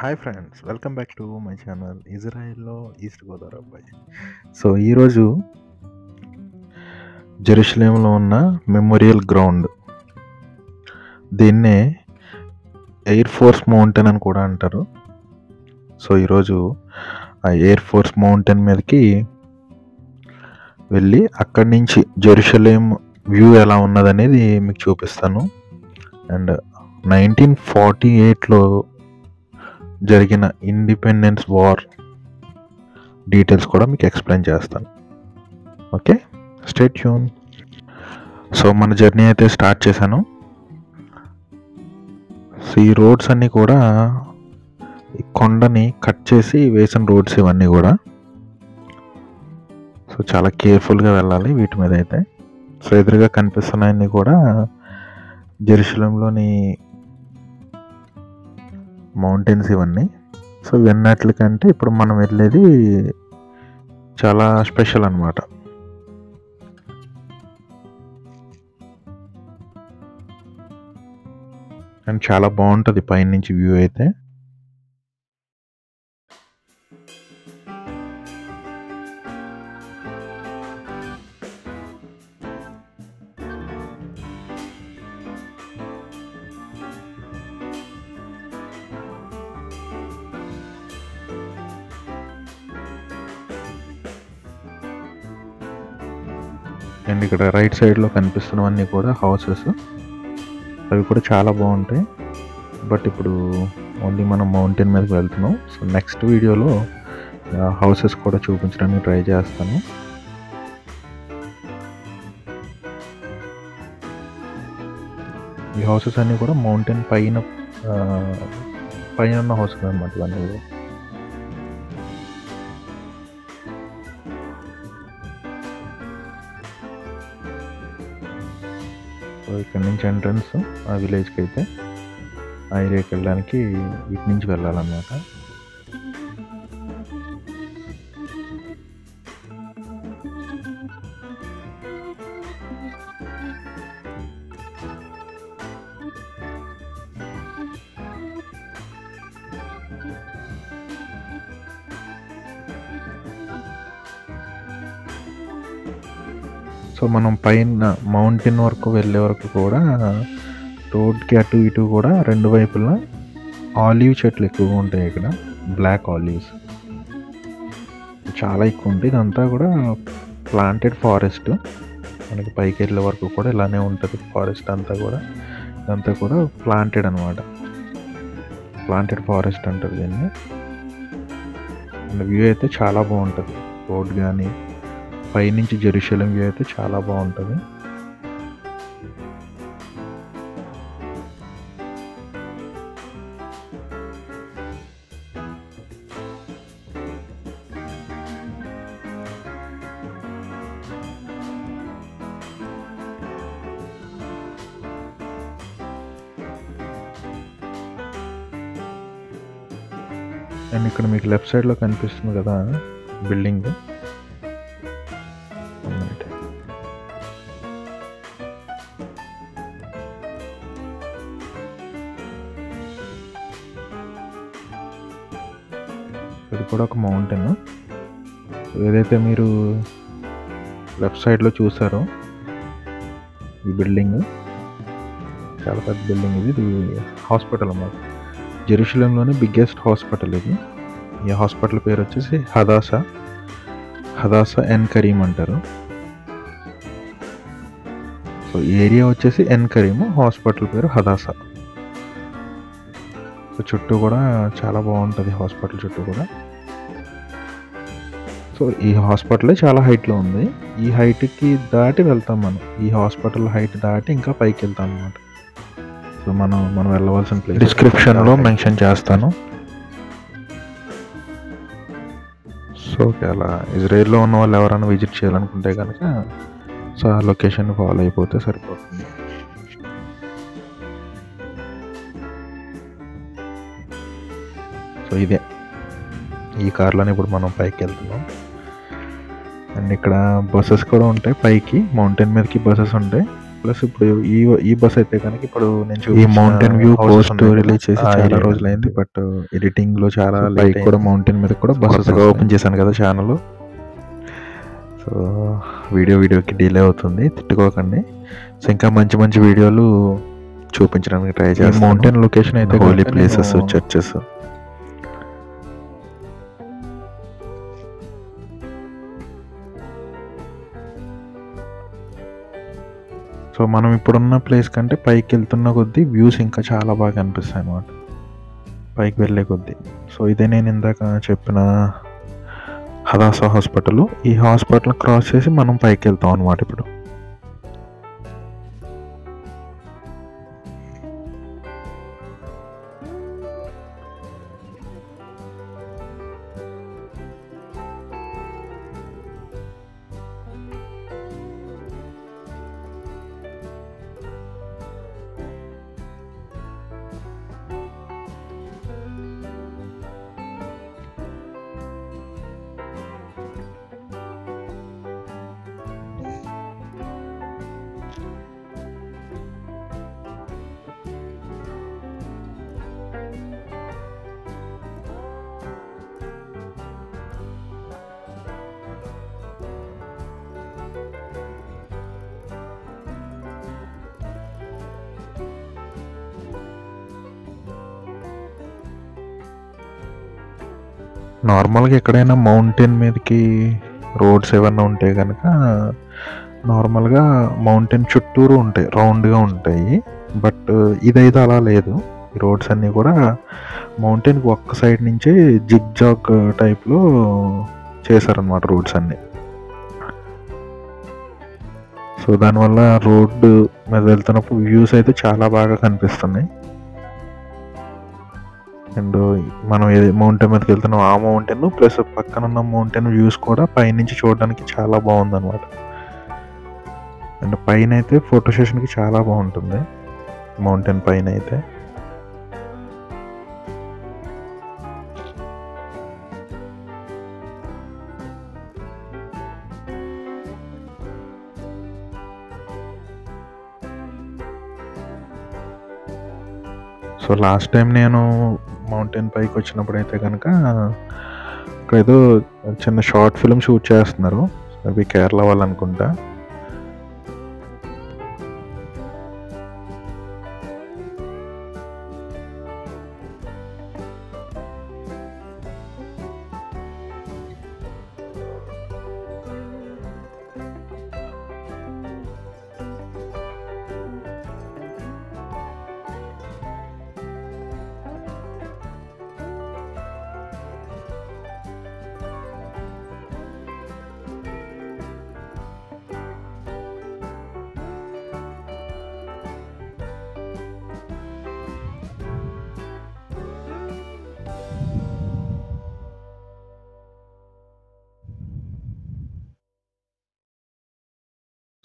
Hi friends, welcome back to my channel ఇజ్రాయిల్లో East Godavari అబ్బాయి. So ఈరోజు జెరూసలేంలో ఉన్న మెమోరియల్ గ్రౌండ్, దీన్నే ఎయిర్ ఫోర్స్ మౌంటైన్ అని కూడా అంటారు. సో ఈరోజు ఆ ఎయిర్ ఫోర్స్ మౌంటైన్ మీదకి వెళ్ళి అక్కడి నుంచి జెరూసలేం వ్యూ ఎలా ఉన్నదనేది మీకు చూపిస్తాను. అండ్ 1948లో జరిగిన ఇండిపెండెన్స్ వార్ డీటెయిల్స్ కూడా మీకు ఎక్స్ప్లెయిన్ చేస్తాను. Okay, stay tune. సో మన జర్నీ అయితే స్టార్ట్ చేశాను. సో ఈ రోడ్స్ అన్నీ కూడా ఈ కొండని కట్ చేసి వేసిన రోడ్స్ ఇవన్నీ కూడా. సో చాలా కేర్ఫుల్గా వెళ్ళాలి వీటి మీద అయితే. సో ఎదురుగా కనిపిస్తున్నాయన్నీ కూడా జెరూసలేంలోని మౌంటైన్స్ ఇవన్నీ. సో ఇవన్నట్లకంటే ఇప్పుడు మనం వెళ్ళేది చాలా స్పెషల్ అన్నమాట. అండ్ చాలా బాగుంటుంది పైనుంచి వ్యూ అయితే. అండ్ ఇక్కడ రైట్ సైడ్లో కనిపిస్తున్నవన్నీ కూడా హౌసెస్. అవి కూడా చాలా బాగుంటాయి. బట్ ఇప్పుడు ఓన్లీ మనం మౌంటైన్ మీదకి వెళ్తున్నాం. సో నెక్స్ట్ వీడియోలో హౌసెస్ కూడా చూపించడానికి ట్రై చేస్తాను. ఈ హౌసెస్ అన్నీ కూడా మౌంటైన్ పైన ఉన్న హౌసెస్ అన్నమాట ఇవన్నీ. సో ఇక్కడ నుంచి ఎంట్రన్స్ ఆ విలేజ్కి అయితే ఆ ఏరియాకి వెళ్ళడానికి ఇటు నుంచి వెళ్ళాలన్నమాట. సో మనం పైన మౌంటైన్ వరకు వెళ్ళే వరకు కూడా రోడ్కి అటు ఇటు కూడా రెండు వైపులా ఆలివ్ చెట్లు ఎక్కువగా ఉంటాయి. ఇక్కడ బ్లాక్ ఆలివ్స్ చాలా ఎక్కువ ఉంటాయి. ఇదంతా కూడా ప్లాంటెడ్ ఫారెస్ట్. మనకి పైకి వెళ్ళే వరకు కూడా ఇలానే ఉంటుంది ఫారెస్ట్ అంతా కూడా. ఇదంతా కూడా ప్లాంటెడ్ అనమాట. ప్లాంటెడ్ ఫారెస్ట్ అంటారు దీన్ని. అండ్ వ్యూ అయితే చాలా బాగుంటుంది. రోడ్ కానీ పైనుంచి జెరూసలేం వ్యూ అయితే చాలా బాగుంటుంది. అండ్ ఇక్కడ మీకు లెఫ్ట్ సైడ్లో కనిపిస్తుంది కదా బిల్డింగ్. ఇది కూడా ఒక మౌంటైన్. ఏదైతే మీరు లెఫ్ట్ సైడ్లో చూసారో ఈ బిల్డింగ్ చాలా పెద్ద బిల్డింగ్. ఇది హాస్పిటల్ అన్నమాట. జెరూసలేంలోనే బిగ్గెస్ట్ హాస్పిటల్ ఇది. ఈ హాస్పిటల్ పేరు వచ్చేసి హదాసా ఎన్ కరీం అంటారు. సో ఏరియా వచ్చేసి ఎన్ కరీం, హాస్పిటల్ పేరు హదాసా. సో చుట్టూ కూడా చాలా బాగుంటుంది హాస్పిటల్ చుట్టూ కూడా. సో ఈ హాస్పిటల్ చాలా హైట్లో ఉంది. ఈ హైట్కి దాటి వెళ్తాం మనం. ఈ హాస్పిటల్ హైట్ దాటి ఇంకా పైకి వెళ్తాం అన్నమాట. సో మనం వెళ్ళవలసిన ప్లేస్ డిస్క్రిప్షన్లో మెన్షన్ చేస్తాను. సో అలా ఇజ్రాయిల్లో ఉన్న వాళ్ళు ఎవరైనా విజిట్ చేయాలనుకుంటే కనుక సో ఆ లొకేషన్ ఫాలో అయిపోతే సరిపోతుంది. సో ఇదే ఈ కార్లోనే ఇప్పుడు మనం పైకి వెళ్తున్నాం. అండ్ ఇక్కడ బస్సెస్ కూడా ఉంటాయి. పైకి మౌంటైన్ మీదకి బస్సెస్ ఉంటాయి. ప్లస్ ఇప్పుడు ఈ బస్ అయితే కనుక ఇప్పుడు నేను ఈ మౌంటైన్ వ్యూ పోస్ట్ రిలీజ్ చేసి చాలా రోజులైంది, బట్ ఎడిటింగ్ లో చాలా లేట్ కూడా మౌంటైన్ మీద కూడా బస్సెస్ ఓపెన్ చేశాను కదా ఛానల్. సో వీడియోకి డిలే అవుతుంది, తిట్టుకోకండి. సో ఇంకా మంచి మంచి వీడియోలు చూపించడానికి ట్రై చేస్తాను. మౌంటైన్ లొకేషన్ అయితే హోలీ ప్లేసెస్, చర్చెస్. సో మనం ఇప్పుడున్న ప్లేస్ కంటే పైకి వెళ్తున్న కొద్దీ వ్యూస్ ఇంకా చాలా బాగా అనిపిస్తాయి అన్నమాట, పైకి వెళ్ళే కొద్దీ. సో ఇదే నేను ఇందాక చెప్పిన హదాసా హాస్పిటల్. ఈ హాస్పిటల్ క్రాస్ చేసి మనం పైకి వెళ్తాం అన్నమాట ఇప్పుడు. నార్మల్గా ఎక్కడైనా మౌంటైన్ మీదకి రోడ్స్ ఏమన్నా ఉంటే కనుక నార్మల్గా మౌంటైన్ చుట్టూరు ఉంటాయి, రౌండ్గా ఉంటాయి. బట్ ఇదైతే అలా లేదు. ఈ రోడ్స్ అన్నీ కూడా మౌంటైన్కి ఒక్క సైడ్ నుంచే జిగ్ జాగ్ టైప్లో చేశారనమాట రోడ్స్ అన్నీ. సో దానివల్ల రోడ్డు మీద వెళ్తున్నప్పుడు వ్యూస్ అయితే చాలా బాగా కనిపిస్తున్నాయి. అండ్ మనం ఏ మౌంటైన్ మీదకి వెళ్తున్నాం ఆ మౌంటైన్ ప్లస్ పక్కన ఉన్న మౌంటైన్ వ్యూస్ కూడా పైనుంచి చూడడానికి చాలా బాగుందన్నమాట. అండ్ పైన అయితే ఫోటో సెషన్కి చాలా బాగుంటుంది మౌంటైన్ పైన అయితే. సో లాస్ట్ టైం నేను మౌంటైన్ పైకి వచ్చినప్పుడు అయితే కనుక ఇక్కడ ఏదో చిన్న షార్ట్ ఫిల్మ్ షూట్ చేస్తున్నారు, అవి కేరళ వాళ్ళు అనుకుంటా.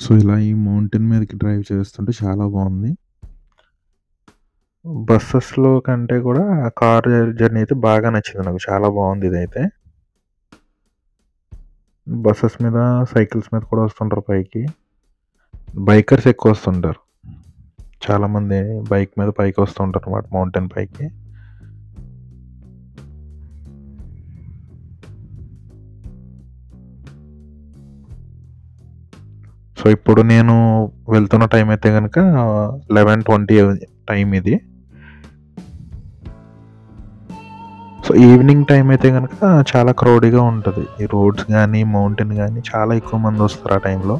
సో ఇలా ఈ మౌంటైన్ మీదకి డ్రైవ్ చేస్తుంటే చాలా బాగుంది. బస్సెస్లో కంటే కూడా కార్ జర్నీ అయితే బాగా నచ్చింది నాకు, చాలా బాగుంది ఇదైతే. బస్సెస్ మీద, సైకిల్స్ మీద కూడా వస్తుంటారు పైకి. బైకర్స్ ఎక్కువ వస్తుంటారు, చాలామంది బైక్ మీద పైకి వస్తుంటారు అన్నమాట మౌంటైన్ పైకి. సో ఇప్పుడు నేను వెళ్తున్న టైం అయితే కనుక 11:20 టైం ఇది. సో ఈవినింగ్ టైం అయితే కనుక చాలా క్రౌడీగా ఉంటుంది, ఈ రోడ్స్ కానీ మౌంటైన్ కానీ చాలా ఎక్కువ మంది వస్తారు ఆ టైంలో.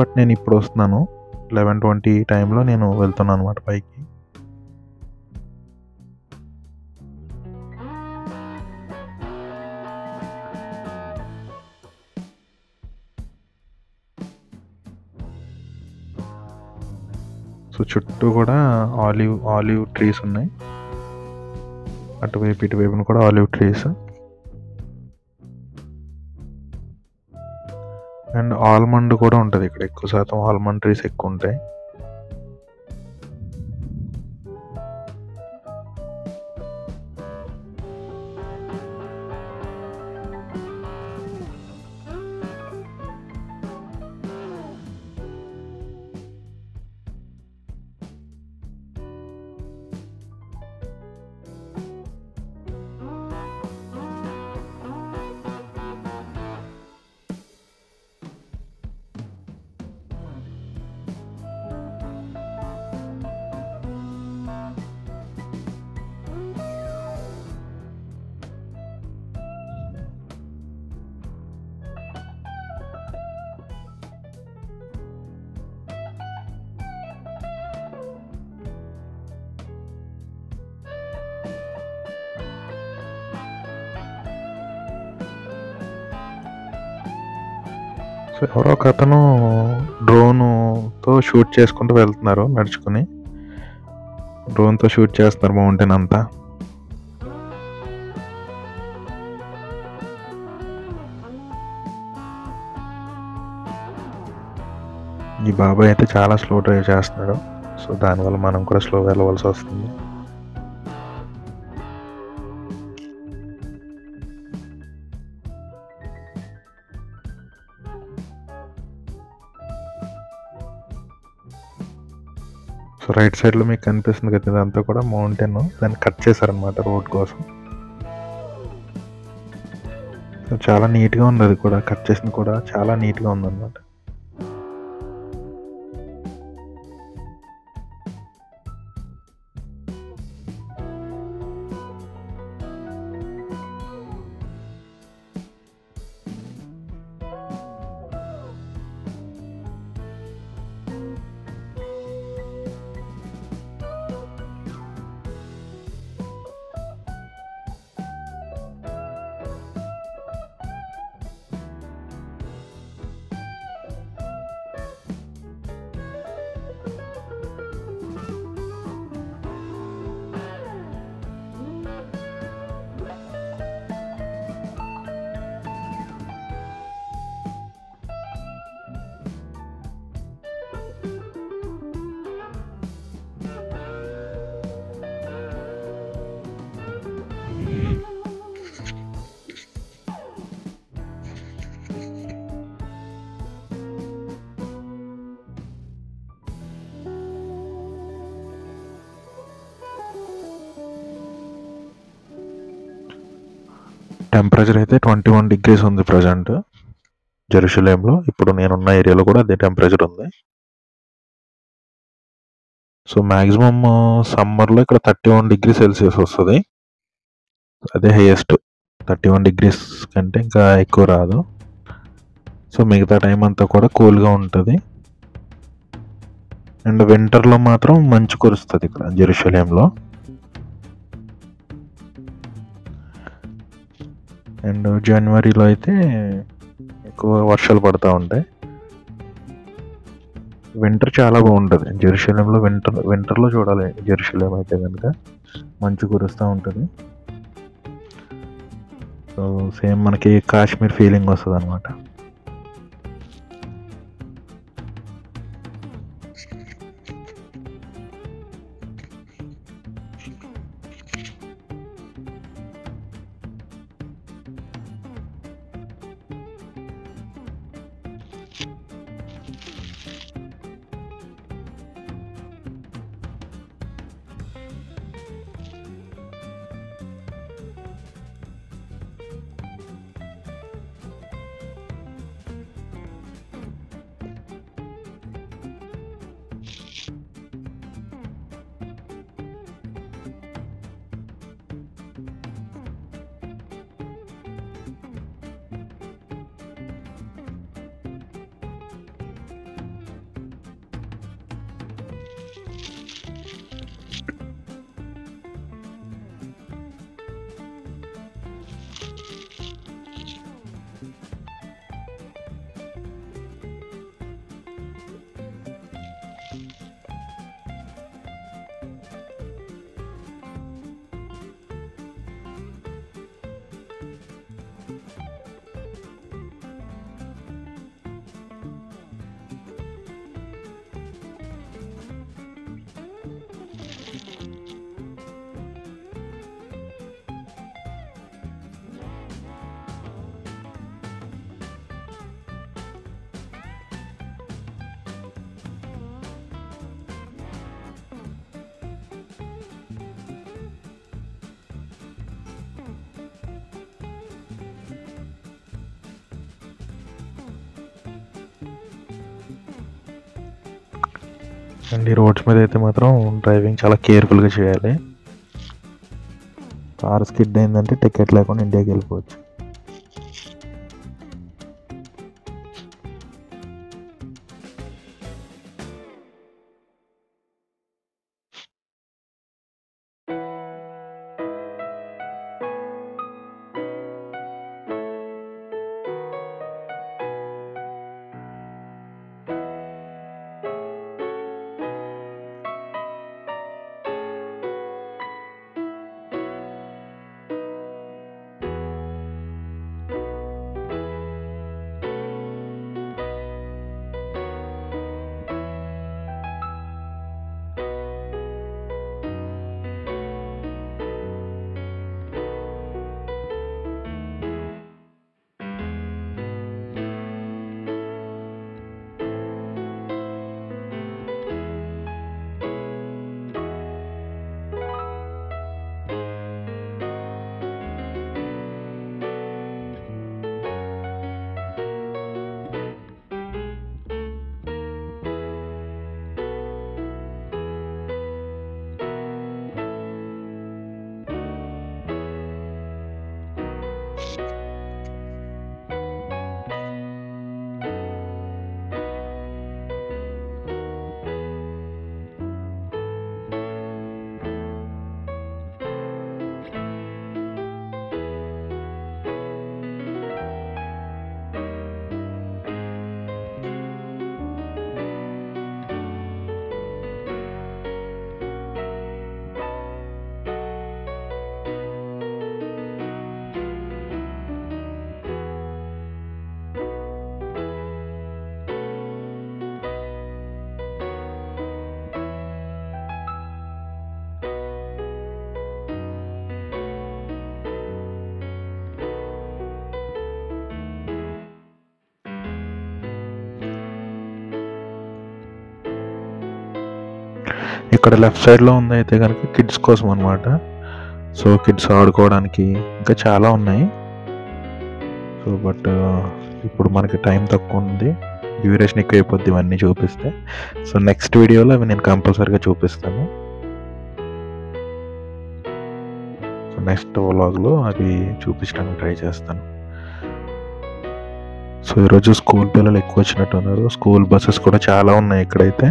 బట్ నేను ఇప్పుడు వస్తున్నాను 11:20 టైంలో నేను వెళ్తున్నాను అనమాట పైకి. సో చుట్టూ కూడా ఆలివ్ ట్రీస్ ఉన్నాయి, అటువైపు ఇటువైపున కూడా ఆలివ్ ట్రీస్. అండ్ ఆల్మండ్ కూడా ఉంటుంది ఇక్కడ, ఎక్కువ శాతం ఆల్మండ్ ట్రీస్ ఎక్కువ ఉంటాయి. సో ఎవరో ఒక అతను డ్రోన్తో షూట్ చేసుకుంటూ వెళ్తున్నారు నడుచుకుని. డ్రోన్తో షూట్ చేస్తున్నారు మౌంటైన్ అంతా. ఈ బాబాయ్ అయితే చాలా స్లో డ్రైవ్ చేస్తున్నాడు. సో దానివల్ల మనం కూడా స్లో వెళ్ళవలసి వస్తుంది. సో రైట్ సైడ్లో మీకు కనిపిస్తుంది కదా, ఇదంతా కూడా మౌంటైన్. దాన్ని కట్ చేశారనమాట రోడ్ కోసం. సో చాలా నీట్గా ఉంది, అది కూడా కట్ చేసింది కూడా చాలా నీట్గా ఉందన్నమాట. టెంపరేచర్ అయితే 21 degrees ఉంది ప్రజెంట్ జెరూసలేంలో. ఇప్పుడు నేనున్న ఏరియాలో కూడా అదే టెంపరేచర్ ఉంది. సో మ్యాక్సిమమ్ సమ్మర్లో ఇక్కడ 31 degrees Celsius వస్తుంది. అదే హైయెస్ట్. 31 degrees కంటే ఇంకా ఎక్కువ రాదు. సో మిగతా టైం అంతా కూడా కూల్గా ఉంటుంది. అండ్ వింటర్లో మాత్రం మంచు కురుస్తుంది ఇక్కడ జెరూసలేంలో. అండ్ జనవరిలో అయితే ఎక్కువ వర్షాలు పడుతూ ఉంటాయి. వింటర్ చాలా బాగుంటుంది జెరూసలేంలో. వింటర్లో చూడాలి జెరూసలేం అయితే కనుక, మంచు కురుస్తూ ఉంటుంది. సో సేమ్ మనకి కాశ్మీర్ ఫీలింగ్ వస్తుంది అనమాట. అండ్ ఈ రోడ్స్ మీద అయితే మాత్రం డ్రైవింగ్ చాలా కేర్ఫుల్గా చేయాలి. కార్ స్కిడ్ అయిందంటే టికెట్ లేకుండా ఇండియాకి వెళ్ళిపోవచ్చు. ఇక్కడ లెఫ్ట్ సైడ్లో ఉంది అయితే కనుక కిడ్స్ కోసం అనమాట. సో కిడ్స్ ఆడుకోవడానికి ఇంకా చాలా ఉన్నాయి. సో బట్ ఇప్పుడు మనకి టైం తక్కువ ఉంది, డ్యూరేషన్ ఎక్కువ అయిపోద్ది ఇవన్నీ చూపిస్తే. సో నెక్స్ట్ వీడియోలో అవి నేను కంపల్సరీగా చూపిస్తాను. సో నెక్స్ట్ వ్లాగ్లో అవి చూపించడానికి ట్రై చేస్తాను. సో ఈరోజు స్కూల్ పిల్లలు ఎక్కువ వచ్చినట్టున్నారు. స్కూల్ బస్సెస్ కూడా చాలా ఉన్నాయి ఇక్కడైతే.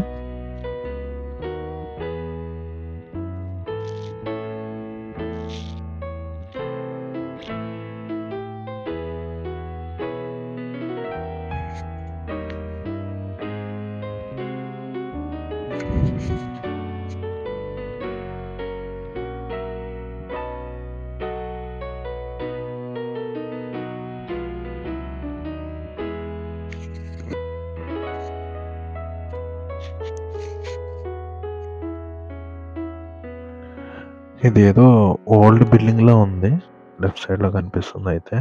ఇది ఏదో ఓల్డ్ బిల్డింగ్ లా ఉంది, లెఫ్ట్ సైడ్ లో కనిపిస్తుంది అయితే.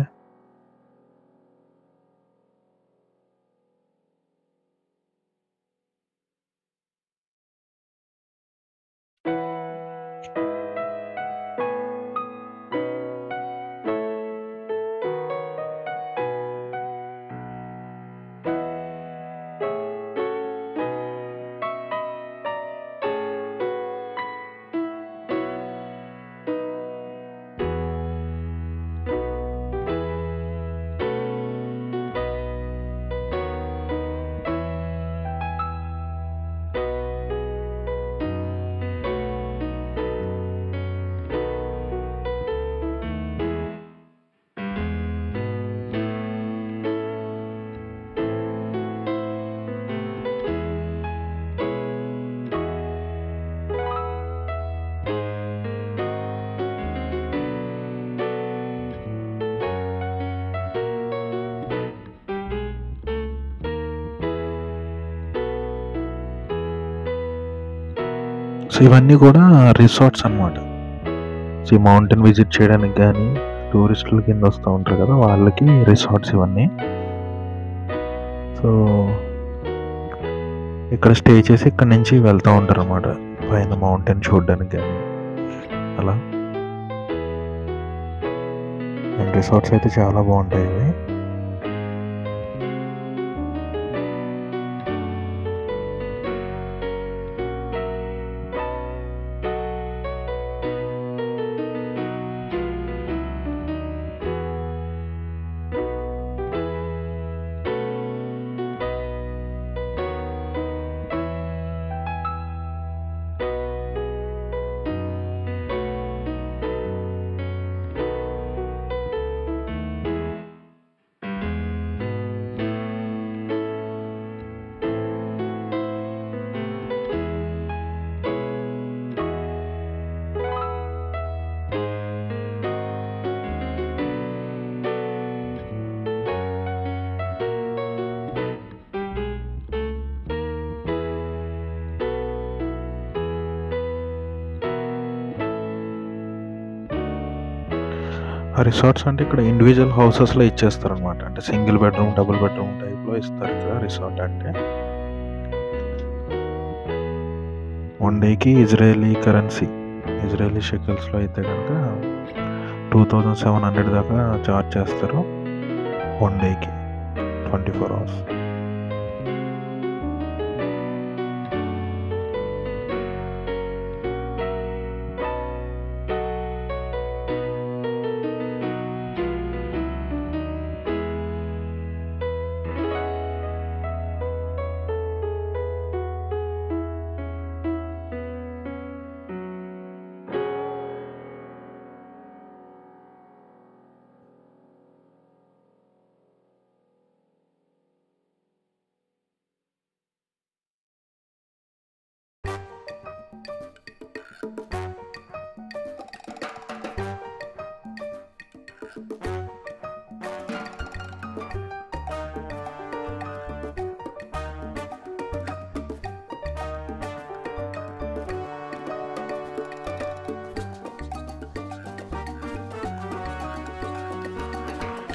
సో ఇవన్నీ కూడా రిసార్ట్స్ అన్నమాట. సో ఈ మౌంటైన్ విజిట్ చేయడానికి కానీ టూరిస్టుల కింద వస్తూ ఉంటారు కదా, వాళ్ళకి రిసార్ట్స్ ఇవన్నీ. సో ఇక్కడ స్టే చేసి ఇక్కడ నుంచి వెళ్తూ ఉంటారు అన్నమాట పైన మౌంటైన్ చూడడానికి కానీ అలా. అండ్ రిసార్ట్స్ అయితే చాలా బాగుంటాయి ఇవి. ఆ రిసార్ట్స్ అంటే ఇక్కడ ఇండివిజువల్ హౌసెస్లో ఇచ్చేస్తారు అనమాట. అంటే సింగిల్ బెడ్రూమ్, డబుల్ బెడ్రూమ్ టైప్లో ఇస్తారు ఇక్కడ రిసార్ట్ అంటే. 1 డేకి ఇజ్రాయలీ కరెన్సీ, ఇజ్రాయలీ షెకిల్స్లో అయితే కనుక 2700 దాకా ఛార్జ్ చేస్తారు 1 డేకి, 24 hours.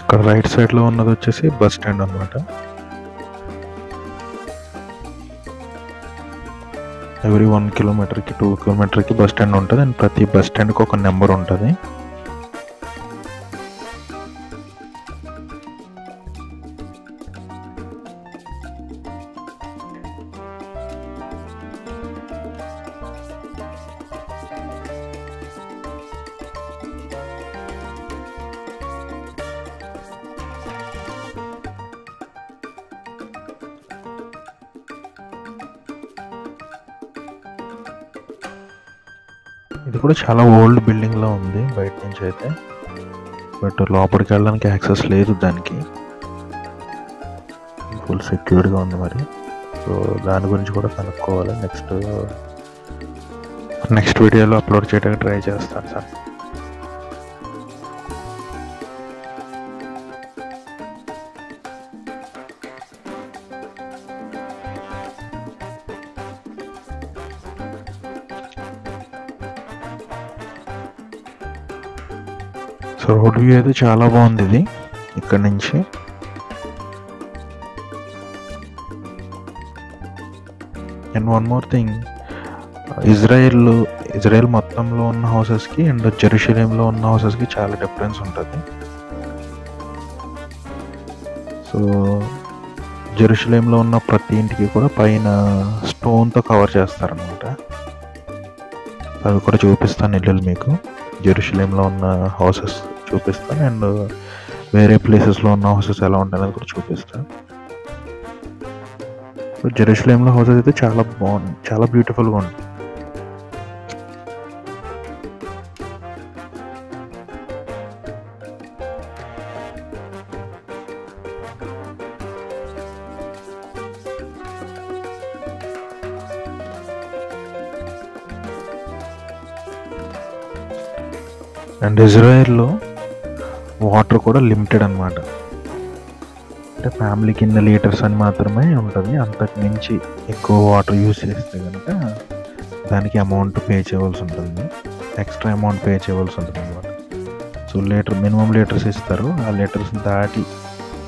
ఇక్కడ రైట్ సైడ్లో ఉన్నది వచ్చేసి బస్ స్టాండ్ అనమాట. ఎవ్రీ 1 కిలోమీటర్కి 2 కిలోమీటర్కి బస్ స్టాండ్ ఉంటుంది. అండ్ ప్రతి బస్ స్టాండ్కి ఒక నెంబర్ ఉంటుంది. ఇది కూడా చాలా ఓల్డ్ బిల్డింగ్లో ఉంది బయట నుంచి అయితే, బట్ లోపలికి వెళ్ళడానికి యాక్సెస్ లేదు దానికి. ఫుల్ సెక్యూర్డ్గా ఉంది మరి. సో దాని గురించి కూడా కనుక్కోవాలి. నెక్స్ట్ వీడియోలో అప్లోడ్ చేయడానికి ట్రై చేస్తాను సార్. సో రోడ్ వ్యూ అయితే చాలా బాగుంది ఇది ఇక్కడ నుంచి. And one more thing, Israel మొత్తంలో ఉన్న హౌసెస్కి అండ్ జెరూసలేంలో ఉన్న హౌసెస్కి చాలా డిఫరెన్స్ ఉంటుంది. సో జెరూసలేంలో ఉన్న ప్రతి ఇంటికి కూడా పైన స్టోన్తో కవర్ చేస్తారనమాట. అవి కూడా చూపిస్తాను ఇల్లులు మీకు. జెరూసలేంలో ఉన్న హౌసెస్ చూపిస్తాను అండ్ వేరే ప్లేసెస్లో ఉన్న హౌసెస్ ఎలా ఉంటాయని కూడా చూపిస్తాను. సో జెరూసలేంలో హౌసెస్ అయితే చాలా బాగుంది, చాలా బ్యూటిఫుల్గా ఉంది. అండ్ ఇజ్రాయెల్లో వాటర్ కూడా లిమిటెడ్ అనమాట. అంటే ఫ్యామిలీకి ఇన్ని లీటర్స్ అని మాత్రమే ఉంటుంది. అంతకు మించి ఎక్కువ వాటర్ యూజ్ చేస్తే కనుక దానికి అమౌంట్ పే చేయవలసి ఉంటుంది, ఎక్స్ట్రా అమౌంట్ పే చేయవలసి ఉంటుంది అనమాట. సో మినిమం లీటర్స్ ఇస్తారు. ఆ లీటర్స్ దాటి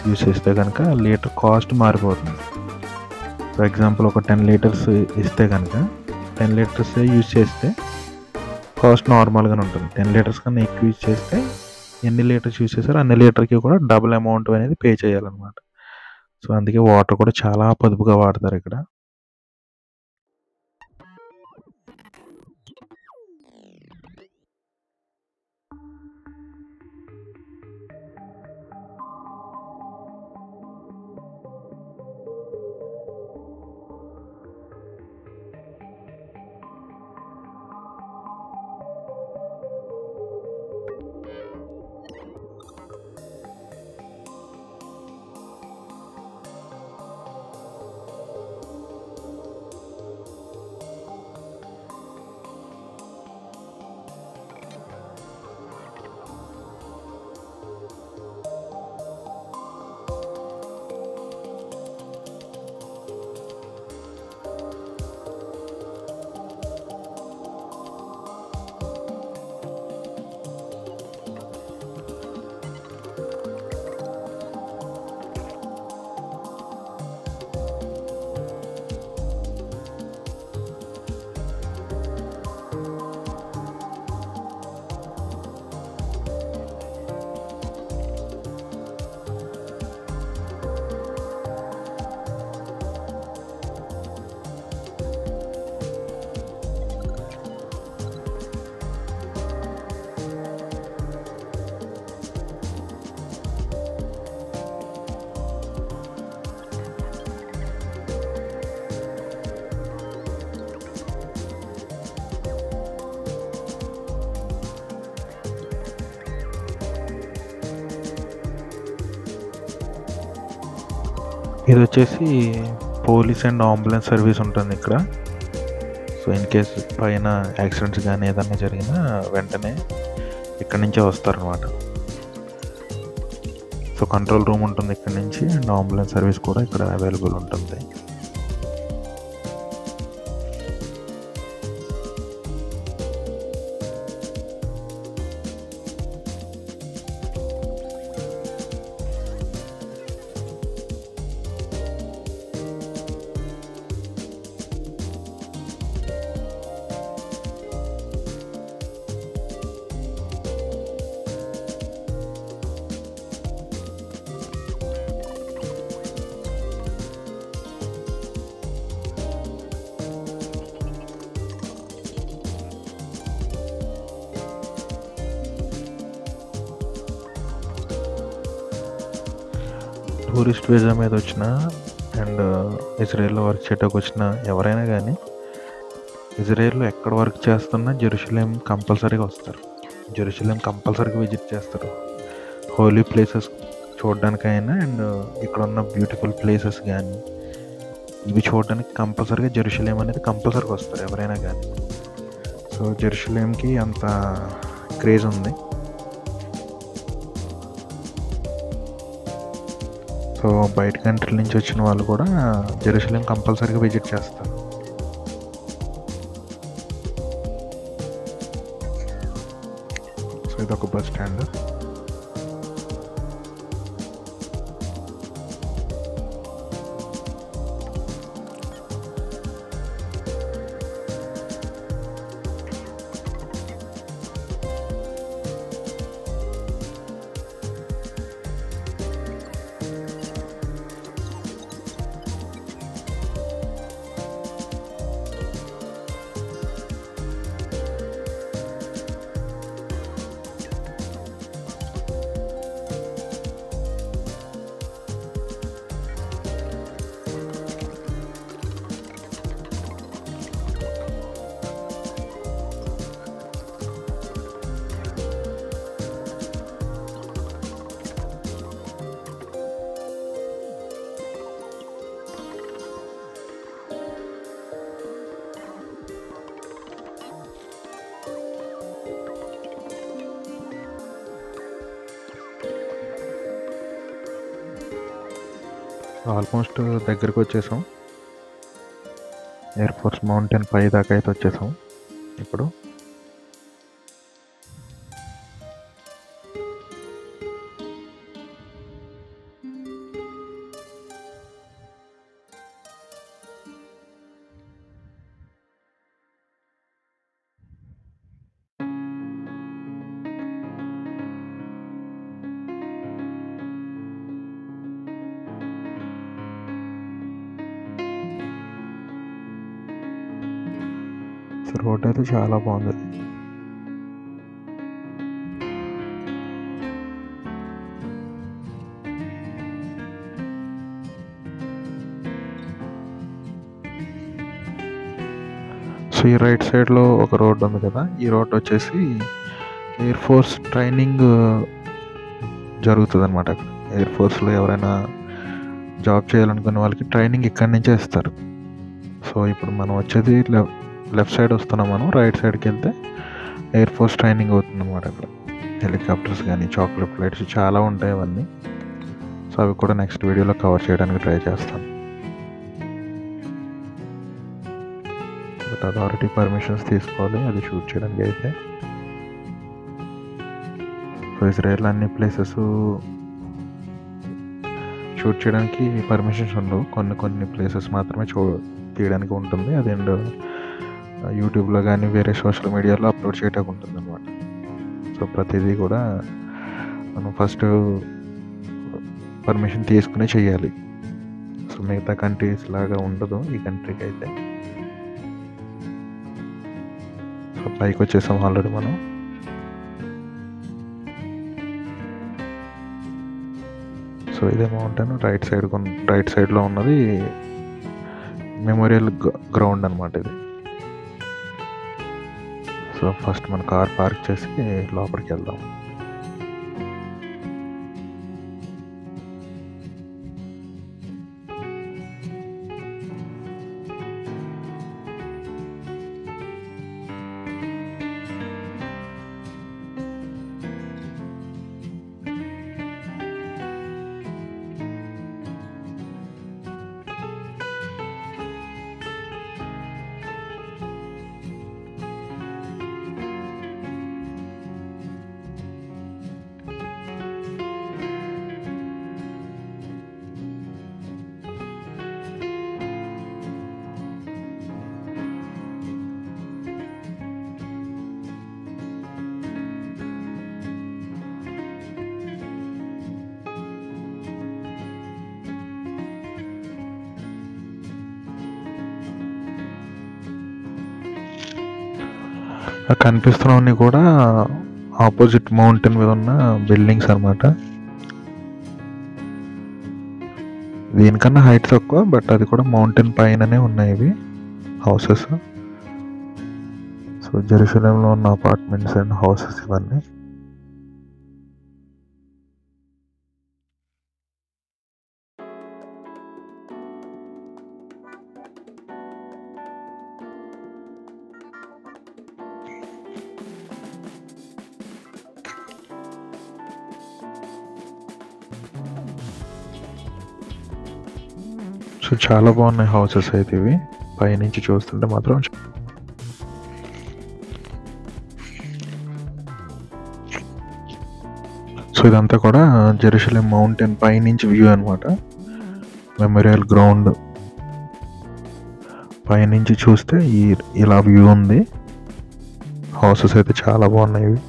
యూజ్ చేస్తే కనుక లీటర్ కాస్ట్ మారిపోతుంది. ఫర్ ఎగ్జాంపుల్ ఒక 10 లీటర్స్ ఇస్తే కనుక 10 లీటర్స్ యూజ్ చేస్తే కాస్ట్ నార్మల్గానే ఉంటుంది. 10 లీటర్స్ కన్నా ఎక్కువ యూజ్ చేస్తే ఎన్ని లీటర్స్ యూజ్ చేస్తారో అన్ని లీటర్కి కూడా డబుల్ అమౌంట్ అనేది పే చేయాలన్నమాట. సో అందుకే వాటర్ కూడా చాలా పొదుపుగా వాడతారు ఇక్కడ. ఇది వచ్చేసి పోలీస్ అండ్ అంబులెన్స్ సర్వీస్ ఉంటుంది ఇక్కడ. సో ఇన్ కేస్ పైన యాక్సిడెంట్స్ కానీ ఏదన్నా జరిగినా వెంటనే ఇక్కడి నుంచే వస్తారనమాట. సో కంట్రోల్ రూమ్ ఉంటుంది ఇక్కడ నుంచి, అండ్ అంబులెన్స్ సర్వీస్ కూడా ఇక్కడ అవైలబుల్ ఉంటుంది. టూరిస్ట్ వీసా మీద వచ్చిన అండ్ ఇజ్రాయెల్లో వర్క్ చేయడానికి వచ్చిన ఎవరైనా కానీ ఇజ్రాయెల్లో ఎక్కడ వర్క్ చేస్తున్నా జెరూసలేం కంపల్సరీగా వస్తారు. జెరూసలేం కంపల్సరీగా విజిట్ చేస్తారు. హోలీ ప్లేసెస్ చూడడానికైనా అండ్ ఇక్కడ ఉన్న బ్యూటిఫుల్ ప్లేసెస్ కానీ ఇవి చూడడానికి కంపల్సరీగా జెరూసలేం అనేది కంపల్సరీగా వస్తారు ఎవరైనా కానీ. సో జెరూసలేంకి అంత క్రేజ్ ఉంది. సో బయట కంట్రీ నుంచి వచ్చిన వాళ్ళు కూడా జెరూసలేం కంపల్సరీగా విజిట్ చేస్తారు. సో ఇదొక బస్ స్టాండ్. ఆల్మోస్ట్ దగ్గరికి వచ్చేసాం. ఎయిర్ ఫోర్స్ మౌంటైన్ పై దాకా అయితే వచ్చేసాం ఇప్పుడు. రోడ్ అయితే చాలా బాగుంది. సో ఈ రైట్ సైడ్లో ఒక రోడ్ ఉంది కదా, ఈ రోడ్ వచ్చేసి ఎయిర్ ఫోర్స్ ట్రైనింగ్ జరుగుతుంది అనమాట. ఎయిర్ ఫోర్స్లో ఎవరైనా జాబ్ చేయాలనుకునే వాళ్ళకి ట్రైనింగ్ ఇక్కడి నుంచే ఇస్తారు. సో ఇప్పుడు మనం వచ్చేది లెఫ్ట్ సైడ్ వస్తున్నాం. మనం రైట్ సైడ్కి వెళ్తే ఎయిర్ ఫోర్స్ ట్రైనింగ్ అవుతుంది అన్నమాట. అక్కడ హెలికాప్టర్స్ కానీ చాక్లెట్ ఫ్లైట్స్ చాలా ఉంటాయి అవన్నీ. సో అవి కూడా నెక్స్ట్ వీడియోలో కవర్ చేయడానికి ట్రై చేస్తాను. బట్ అథారిటీ పర్మిషన్స్ తీసుకోవాలి అది షూట్ చేయడానికి అయితే. సో ఇజ్రాయెల్ అన్ని ప్లేసెస్ షూట్ చేయడానికి పర్మిషన్స్ ఉండవు. కొన్ని ప్లేసెస్ మాత్రమే తీయడానికి ఉంటుంది. అది అండ్ యూట్యూబ్లో కానీ వేరే సోషల్ మీడియాలో అప్లోడ్ చేయడానికి ఉంటుంది అనమాట. సో ప్రతిదీ కూడా మనం ఫస్ట్ పర్మిషన్ తీసుకునే చేయాలి. సో మిగతా కంట్రీస్ లాగా ఉండదు ఈ కంట్రీకి అయితే. సో పైకి వచ్చేసాం ఆల్రెడీ మనం. సో ఇదే మౌంటైన్ రైట్ సైడ్లో ఉన్నది మెమోరియల్ గ్రౌండ్ అనమాట ఇది. సో ఫస్ట్ మన కార్ పార్క్ చేసి లోపలికి వెళ్దాం. కనిపిస్తున్నవన్నీ కూడా ఆపోజిట్ మౌంటైన్ మీద ఉన్న బిల్డింగ్స్ అన్నమాట. దీనికన్నా హైట్ తక్కువ, బట్ అది కూడా మౌంటైన్ పైననే ఉన్నాయి ఇవి హౌసెస్. సో జెరూసలేంలో ఉన్న అపార్ట్మెంట్స్ అండ్ హౌసెస్ ఇవన్నీ. సో చాలా బాగున్నాయి హౌసెస్ అయితే ఇవి పైనుంచి చూస్తుంటే మాత్రం. సో ఇదంతా కూడా జెరూసలేం మౌంటైన్ పైనుంచి వ్యూ అనమాట. మెమోరియల్ గ్రౌండ్ పైనుంచి చూస్తే ఇలా వ్యూ ఉంది. హౌసెస్ అయితే చాలా బాగున్నాయి ఇవి.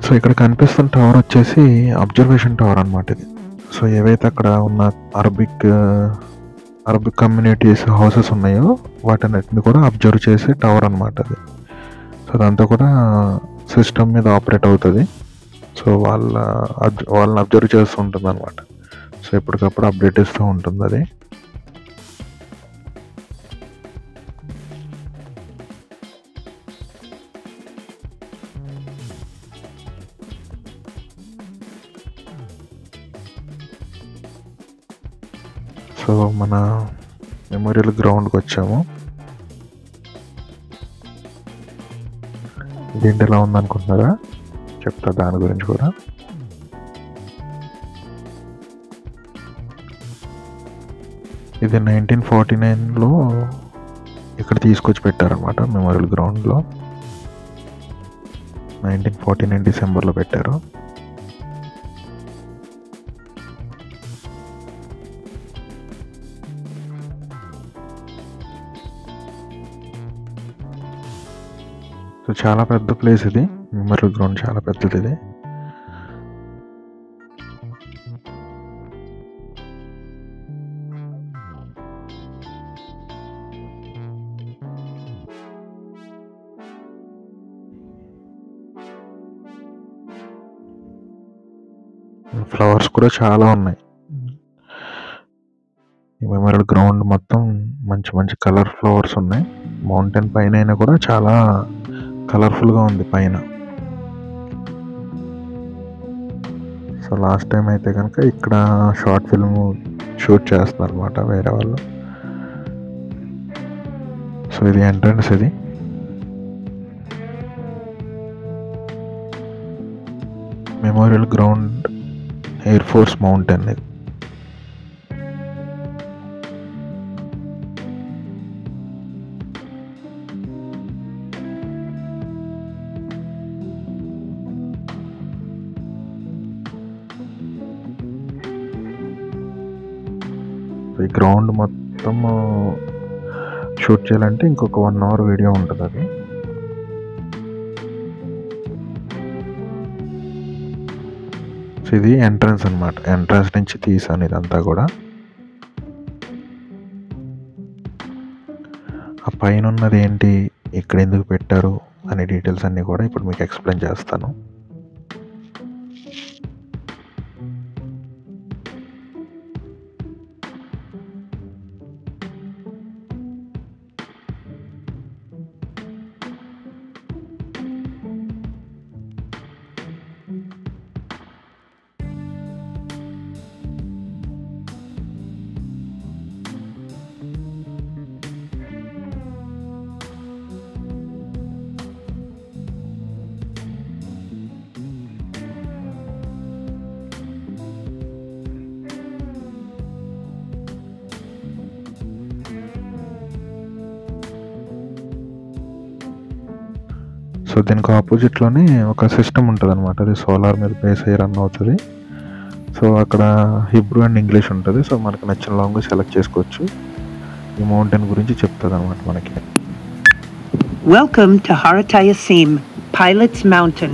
సో ఇక్కడ కనిపిస్తున్న టవర్ వచ్చేసి అబ్జర్వేషన్ టవర్ అనమాట ఇది. సో ఏవైతే అక్కడ ఉన్న అరబిక్ కమ్యూనిటీస్ హౌసెస్ ఉన్నాయో వాటన్నిటిని కూడా అబ్జర్వ్ చేసే టవర్ అనమాట అది. సో అదంతా కూడా సిస్టమ్ మీద ఆపరేట్ అవుతుంది. సో వాళ్ళని అబ్జర్వ్ చేస్తూ ఉంటుంది అనమాట. సో ఎప్పటికప్పుడు అప్డేట్ ఇస్తూ ఉంటుంది అది. సో మన మెమోరియల్ గ్రౌండ్కి వచ్చాము. ఇదేంటి ఎలా ఉందనుకుంటున్నారా? చెప్తా దాని గురించి కూడా. ఇది 1949లో ఇక్కడ తీసుకొచ్చి పెట్టారనమాట మెమోరియల్ గ్రౌండ్లో. 1949 డిసెంబర్లో పెట్టారు. సో చాలా పెద్ద ప్లేస్ ఇది, మెమోరియల్ గ్రౌండ్ చాలా పెద్దది ఇది. ఫ్లవర్స్ కూడా చాలా ఉన్నాయి. ఈ మెమోరియల్ గ్రౌండ్ మొత్తం మంచి మంచి కలర్ ఫ్లవర్స్ ఉన్నాయి. మౌంటైన్ పైన అయినా కూడా చాలా కలర్ఫుల్గా ఉంది పైన. సో లాస్ట్ టైం అయితే కనుక ఇక్కడ షార్ట్ ఫిల్మ్ షూట్ చేస్తున్నారు అనమాట వేరే వాళ్ళు. సో ఇది ఎంట్రన్స్, ఇది memorial ground air force mountain. ఇది ఈ గ్రౌండ్ మొత్తం షూట్ చేయాలంటే ఇంకొక 1 hour వీడియో ఉంటుంది అది. సో ఇది ఎంట్రన్స్ అనమాట. ఎంట్రన్స్ నుంచి తీసాను ఇదంతా కూడా. ఆ పైన ఉన్నది ఏంటి, ఇక్కడ ఎందుకు పెట్టారు అనే డీటెయిల్స్ అన్నీ కూడా ఇప్పుడు మీకు ఎక్స్ప్లెయిన్ చేస్తాను. సో దీనికి ఆపోజిట్లోనే ఒక సిస్టమ్ ఉంటుంది అనమాట. అది సోలార్ మీద బేస్ అయ్యి రన్ అవుతుంది. సో అక్కడ హిబ్రూ అండ్ ఇంగ్లీష్ ఉంటుంది. సో మనకు నచ్చిన లాంగ్వేజ్ సెలెక్ట్ చేసుకోవచ్చు. ఈ మౌంటైన్ గురించి చెప్తుంది అనమాట మనకి. Welcome to Harat HaYasim, Pilot's Mountain,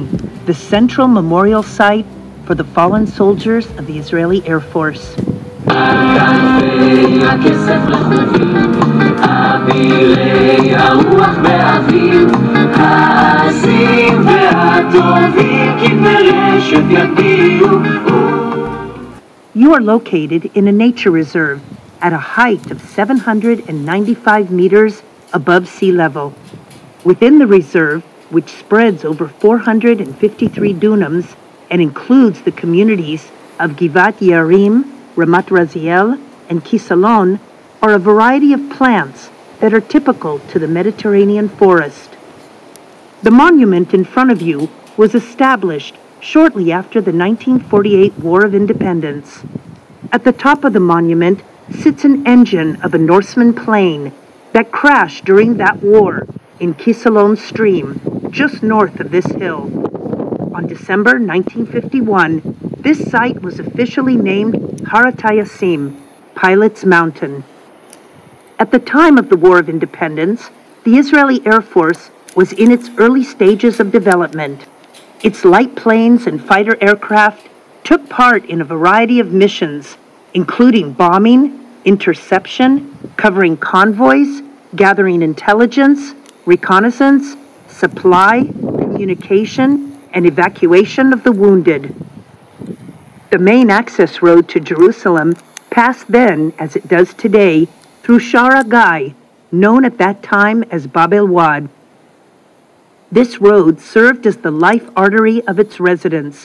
the central memorial site for the fallen soldiers of the Israeli Air Force. You are located in a nature reserve at a height of 795 meters above sea level. Within the reserve, which spreads over 453 dunams and includes the communities of Givat Yarim, Ramat Raziel, and Kisalon, are a variety of plants that are typical to the Mediterranean forest. The monument in front of you was established shortly after the 1948 War of Independence. At the top of the monument sits an engine of a Norseman plane that crashed during that war in Kisalon Stream, just north of this hill. On December 1951, this site was officially named Harat HaYasim, Pilot's Mountain. At the time of the War of Independence, the Israeli Air Force was in its early stages of development. Its light planes and fighter aircraft took part in a variety of missions, including bombing, interception, covering convoys, gathering intelligence, reconnaissance, supply, communication, and evacuation of the wounded. The main access road to Jerusalem passed then, as it does today, through Shara Gai, known at that time as Bab el Wad. This road served as the life artery of its residents,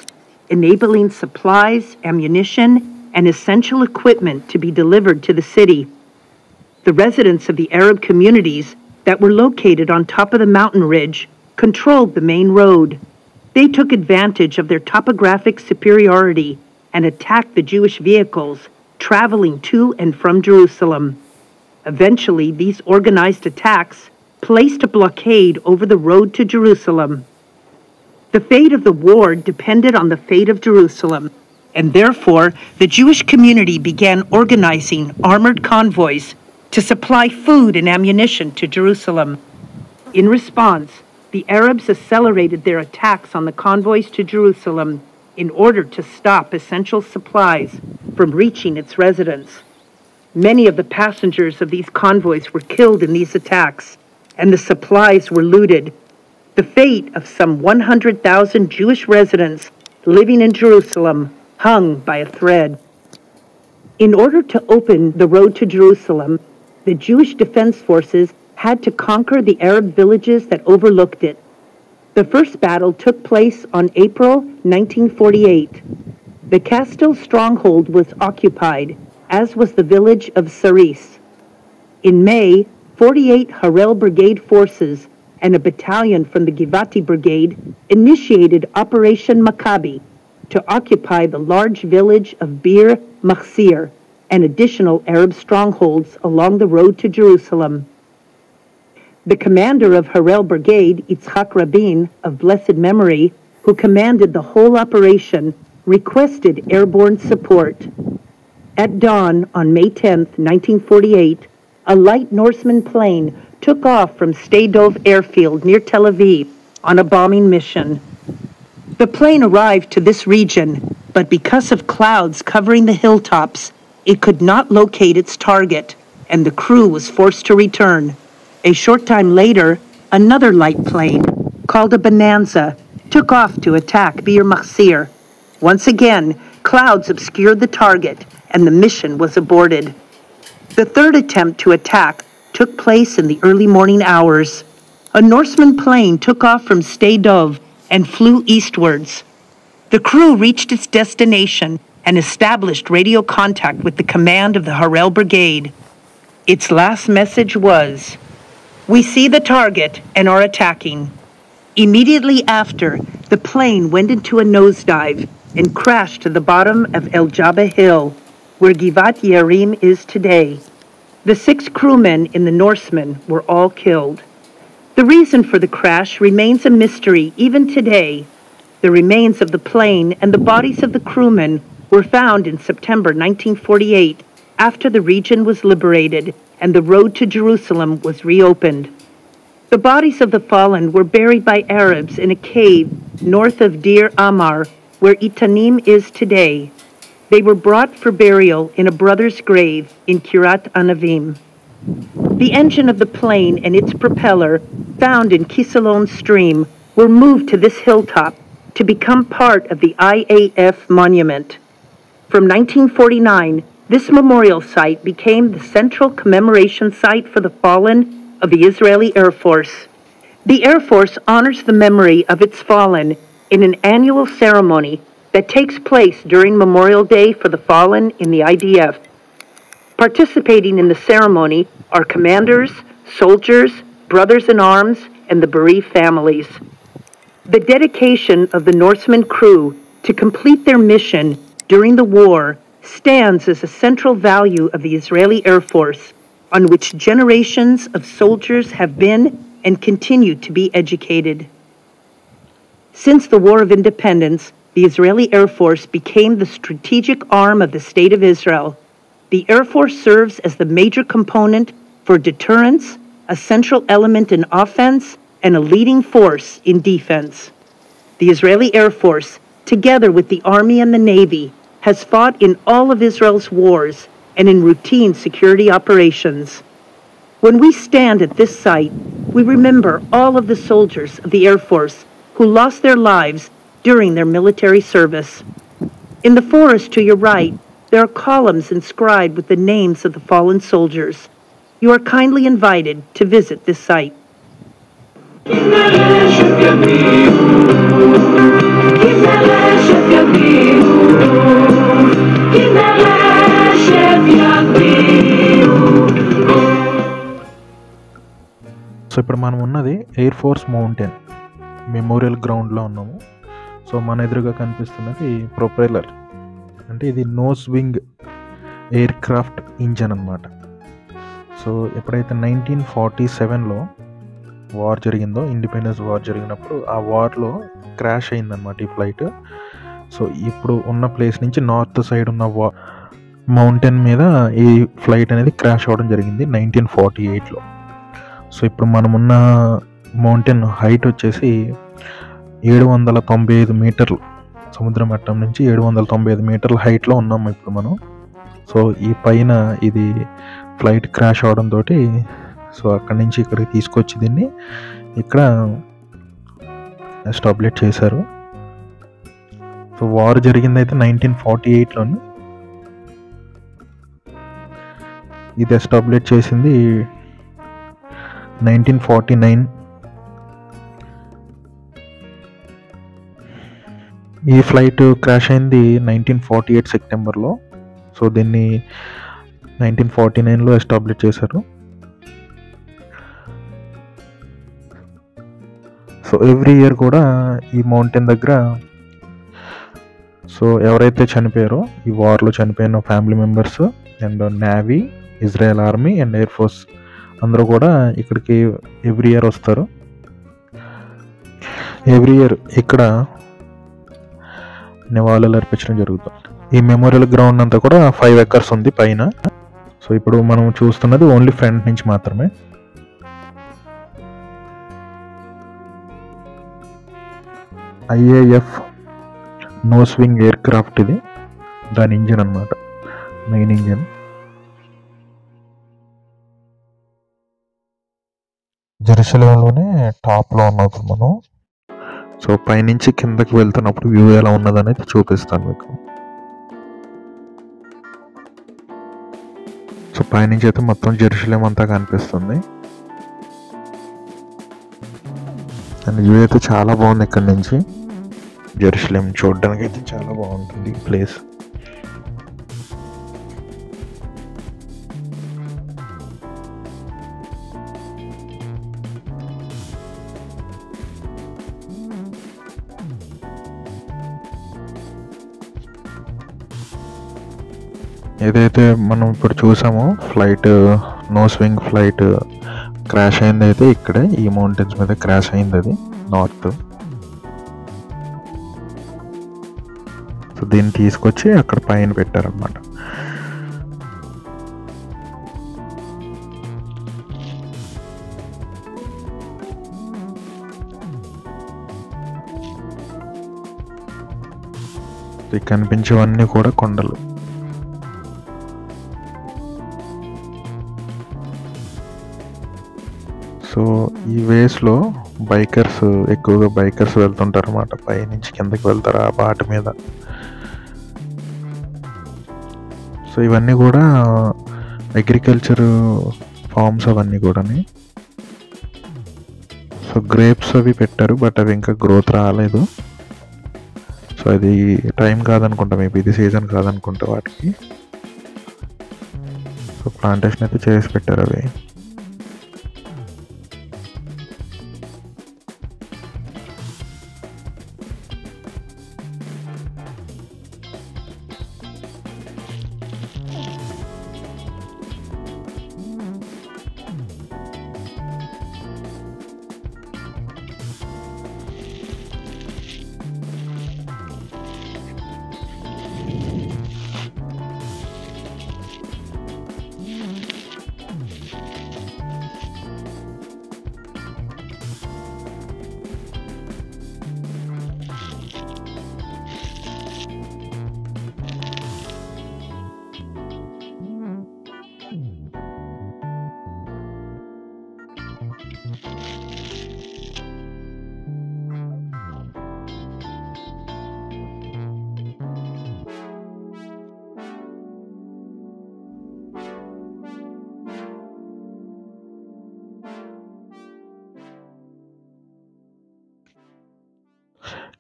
enabling supplies, ammunition, and essential equipment to be delivered to the city. The residents of the Arab communities that were located on top of the mountain ridge controlled the main road. They took advantage of their topographic superiority and attacked the Jewish vehicles traveling to and from Jerusalem. Eventually, these organized attacks placed a blockade over the road to Jerusalem. The fate of the war depended on the fate of Jerusalem, and therefore the Jewish community began organizing armored convoys to supply food and ammunition to Jerusalem. In response, the Arabs accelerated their attacks on the convoys to Jerusalem in order to stop essential supplies from reaching its residents. Many of the passengers of these convoys were killed in these attacks, and the supplies were looted. The fate of some 100,000 Jewish residents living in Jerusalem hung by a thread. In order to open the road to Jerusalem, the Jewish Defense Forces had to conquer the Arab villages that overlooked it. The first battle took place on April 1948. The Castile stronghold was occupied, as was the village of Saris. In May, 48 Harel Brigade forces and a battalion from the Givati Brigade initiated Operation Maccabi to occupy the large village of Bir Machsir and additional Arab strongholds along the road to Jerusalem. The commander of Harel Brigade, Yitzhak Rabin, of blessed memory, who commanded the whole operation, requested airborne support. At dawn on May 10, 1948, a light Norseman plane took off from Sde-Dov airfield near Tel Aviv on a bombing mission. The plane arrived to this region, but because of clouds covering the hilltops, it could not locate its target, and the crew was forced to return. A short time later, another light plane, called a Bonanza, took off to attack Bir Machsir. Once again, clouds obscured the target, and the mission was aborted. The third attempt to attack took place in the early morning hours. A Norseman plane took off from Sde-Dov and flew eastwards. The crew reached its destination and established radio contact with the command of the Harel Brigade. Its last message was, "We see the target and are attacking." Immediately after, the plane went into a nosedive and crashed to the bottom of El Jabba Hill, where Givat Yarim is today. The 6 crewmen in the Norseman were all killed. The reason for the crash remains a mystery even today. The remains of the plane and the bodies of the crewmen were found in September 1948 after the region was liberated and the road to Jerusalem was reopened. The bodies of the fallen were buried by Arabs in a cave north of Deir Ammar, where Itanim is today. They were brought for burial in a brother's grave in Kiryat Anavim. The engine of the plane and its propeller, found in Kisalon Stream, were moved to this hilltop to become part of the IAF monument. From 1949, this memorial site became the central commemoration site for the fallen of the Israeli Air Force. The Air Force honors the memory of its fallen in an annual ceremony that takes place during Memorial Day for the fallen in the IDF. Participating in the ceremony are commanders, soldiers, brothers in arms, and the bereaved families. The dedication of the Norseman crew to complete their mission during the war stands as a central value of the Israeli Air Force, on which generations of soldiers have been and continue to be educated. Since the War of Independence, the Israeli Air Force became the strategic arm of the State of Israel. The Air Force serves as the major component for deterrence, a central element in offense, and a leading force in defense. The Israeli Air Force, together with the Army and the Navy, has fought in all of Israel's wars and in routine security operations. When we stand at this site, we remember all of the soldiers of the Air Force who lost their lives during their military service. In the forest to your right, there are columns inscribed with the names of the fallen soldiers. You are kindly invited to visit this site. So ఇప్పుడు మనం ఉన్నది air force mountain memorial గ్రౌండ్లో ఉన్నాము. So మన ఎదురుగా కనిపిస్తున్నది propeller, అంటే ఇది nose wing aircraft engine అన్నమాట. సో ఎప్పుడైతే 1947లో వార్ జరిగిందో, ఇండిపెండెన్స్ వార్ జరిగినప్పుడు ఆ వార్లో క్రాష్ అయిందనమాట ఈ ఫ్లైట్. సో ఇప్పుడు ఉన్న ప్లేస్ నుంచి నార్త్ సైడ్ ఉన్న మౌంటైన్ మీద ఈ ఫ్లైట్ అనేది క్రాష్ అవ్వడం జరిగింది 1948లో. సో ఇప్పుడు మనమున్న మౌంటైన్ హైట్ వచ్చేసి 795 మీటర్లు, సముద్ర మట్టం నుంచి 795 మీటర్ల హైట్లో ఉన్నాము ఇప్పుడు మనం. సో ఈ పైన ఇది ఫ్లైట్ క్రాష్ అవడంతో సో అక్కడి నుంచి ఇక్కడికి తీసుకొచ్చి దీన్ని ఇక్కడ ఎస్టాబ్లిష్ చేశారు. సో వార్ జరిగింది అయితే 1948లోని, ఇది ఎస్టాబ్లిష్ చేసింది 1949. ఈ ఫ్లైట్ క్రాష్ అయింది 1948 సెప్టెంబర్లో. సో దీన్ని 1949లో ఎస్టాబ్లిష్ చేశారు. సో ఎవ్రీ ఇయర్ కూడా ఈ మౌంటైన్ దగ్గర సో ఎవరైతే చనిపోయారో, ఈ వార్లో చనిపోయిన family members and navy, Israel army and air force అందరూ కూడా ఇక్కడికి ఎవ్రీ ఇయర్ వస్తారు. ఎవ్రీ ఇయర్ ఇక్కడ నివాళులు అర్పించడం జరుగుతుంది. ఈ మెమోరియల్ గ్రౌండ్ అంతా కూడా 5 acres ఉంది పైన. సో ఇప్పుడు మనం చూస్తున్నది ఓన్లీ ఫ్రంట్ నుంచి మాత్రమే. IAF nose wing aircraft ఇది, దాని ఇంజిన్ అన్నమాట, మెయిన్ ఇంజిన్. జెరూసలేంలోనే టాప్లో ఉన్నాం మనం. సో పైనుంచి కిందకి వెళ్తున్నప్పుడు వ్యూ ఎలా ఉన్నదనేది చూపిస్తాను మీకు. సో పైనుంచి అయితే మొత్తం జెరూసలేం అంతా కనిపిస్తుంది. అండ్ వ్యూ అయితే చాలా బాగుంది ఇక్కడ నుంచి. జెరూసలేం చూడడానికి అయితే చాలా బాగుంటుంది ప్లేస్. ఏదైతే మనం ఇప్పుడు చూసామో flight, nose wing flight crash అయింది అయితే ఇక్కడే ఈ మౌంటైన్స్ మీద క్రాష్ అయింది, అది నార్త్. సో దీన్ని తీసుకొచ్చి అక్కడ పైన పెట్టారనమాట. కనిపించేవన్నీ కూడా కొండలు. సో ఈ వేస్లో ఎక్కువగా బైకర్స్ వెళ్తుంటారు అన్నమాట. పైనుంచి కిందకి వెళ్తారు ఆ బాట మీద. సో ఇవన్నీ కూడా అగ్రికల్చర్ ఫార్మ్స్ అవన్నీ కూడా. సో గ్రేప్స్ అవి పెట్టారు, బట్ అవి ఇంకా గ్రోత్ రాలేదు. సో అది టైం కాదనుకుంటా, మేబీ ఇది సీజన్ కాదనుకుంటా వాటికి. సో ప్లాంటేషన్ అయితే చేసి పెట్టారు అవి.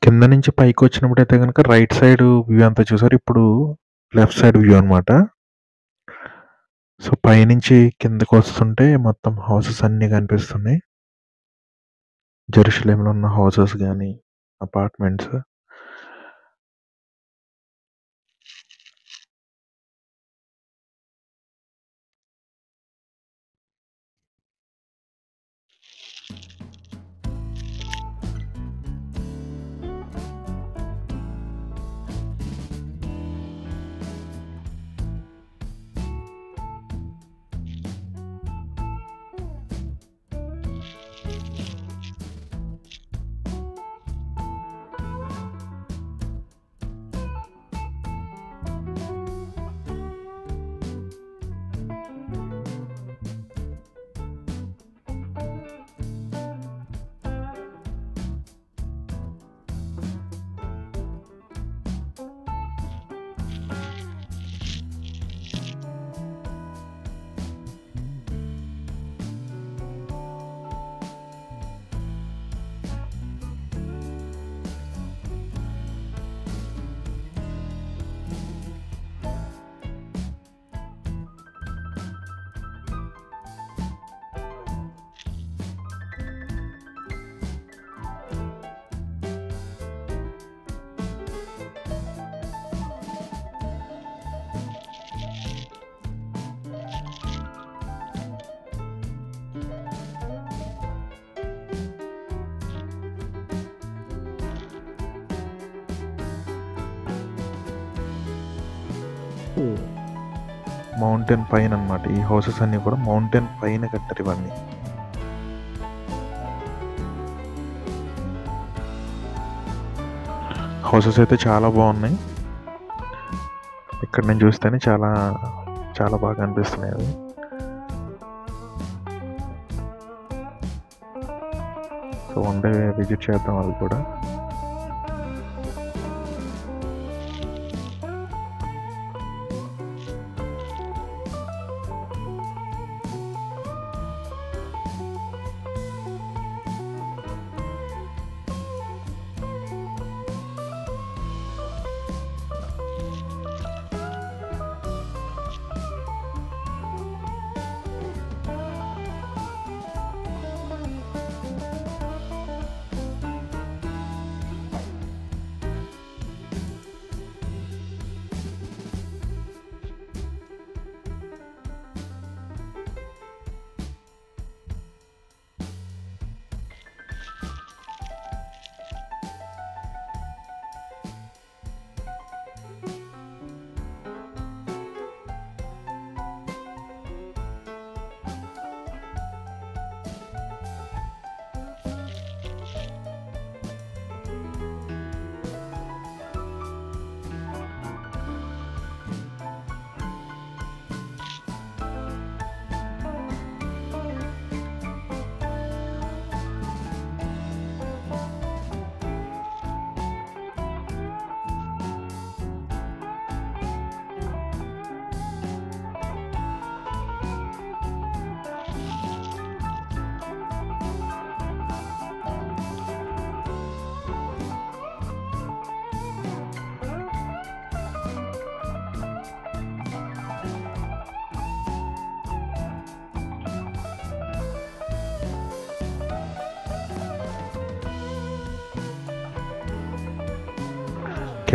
కింద నుంచి పైకి వచ్చినప్పుడు అయితే కనుక రైట్ సైడ్ వ్యూ అంతా చూసారు. ఇప్పుడు లెఫ్ట్ సైడ్ వ్యూ అనమాట. సో పైనుంచి కిందకి వస్తుంటే మొత్తం హౌసెస్ అన్నీ కనిపిస్తున్నాయి. జెరూసలేంలో ఉన్న హౌసెస్ కానీ అపార్ట్మెంట్స్. మౌంటైన్ పైన అన్నమాట. ఈ హౌసెస్ అన్నీ కూడా మౌంటైన్ పైన కట్టారు ఇవన్నీ. హౌసెస్ అయితే చాలా బాగున్నాయి. ఇక్కడ నేను చూస్తేనే చాలా చాలా బాగా అనిపిస్తున్నాయి అవి. సో వన్ డే విజిట్ చేద్దాం అవి కూడా.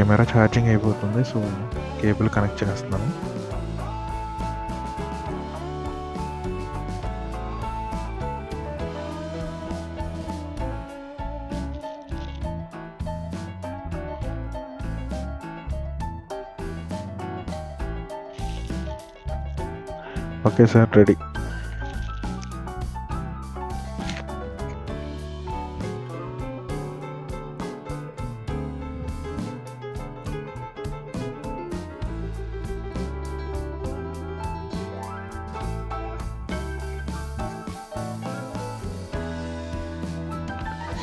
కెమెరా ఛార్జింగ్ అయిపోతుంది, సో కేబుల్ కనెక్ట్ చేస్తున్నాను. Okay sir, ready.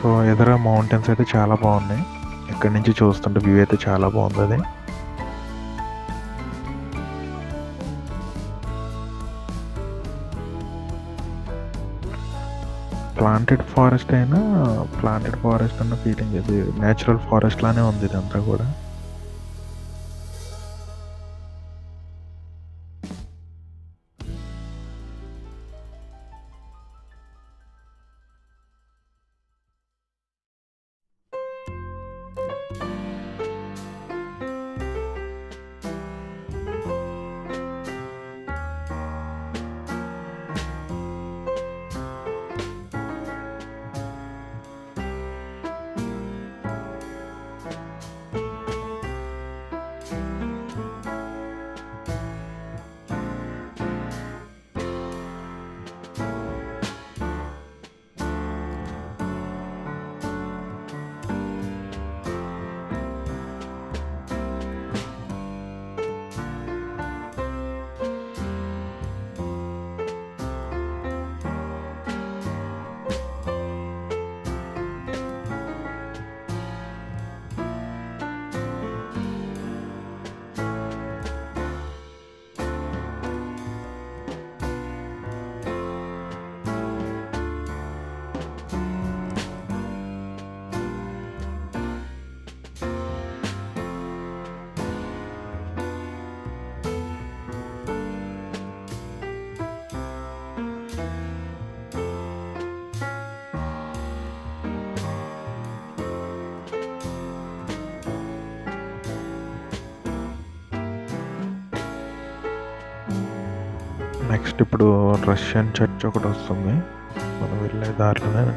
సో ఎదుర మౌంటైన్స్ అయితే చాలా బాగున్నాయి, ఇక్కడి నుంచి చూస్తుంటే వ్యూ అయితే చాలా బాగుంది. అది ప్లాంటెడ్ ఫారెస్ట్ అయినా ప్లాంటెడ్ ఫారెస్ట్ అన్న ఫీలింగ్, ఇది న్యాచురల్ ఫారెస్ట్ లానే ఉంది ఇదంతా కూడా. నెక్స్ట్ ఇప్పుడు రష్యన్ చర్చ్ ఒకటి వస్తుంది మనం వెళ్ళే దారిలోనే.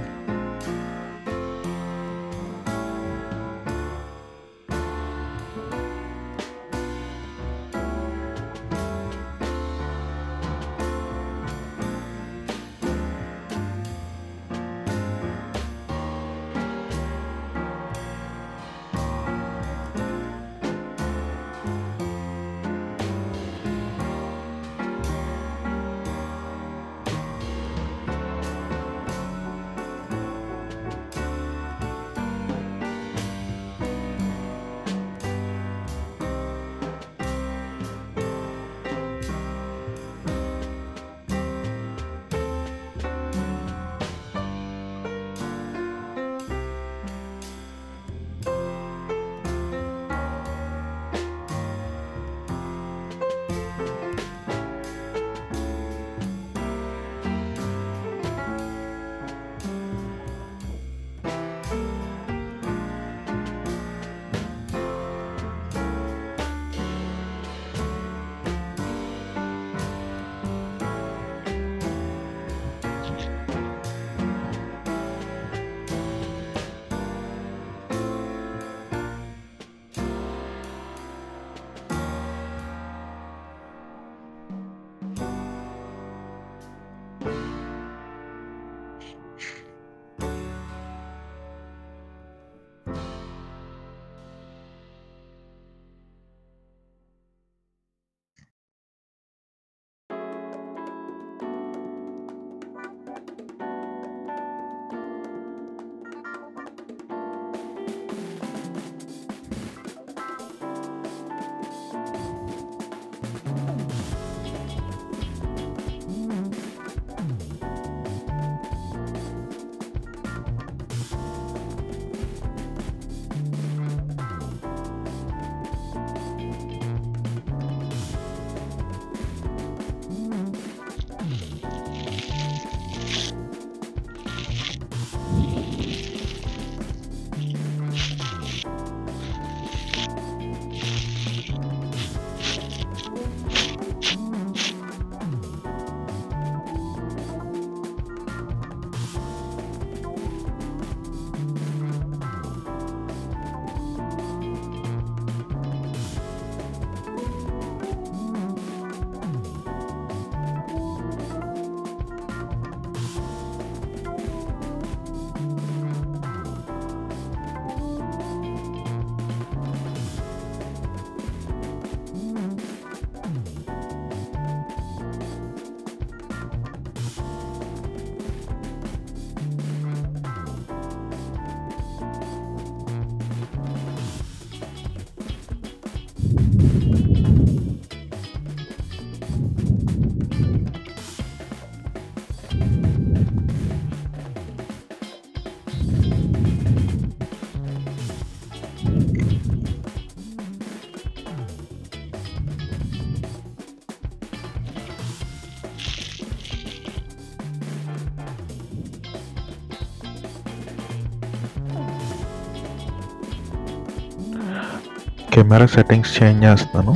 కెమెరా సెట్టింగ్స్ చేంజ్ చేస్తాను.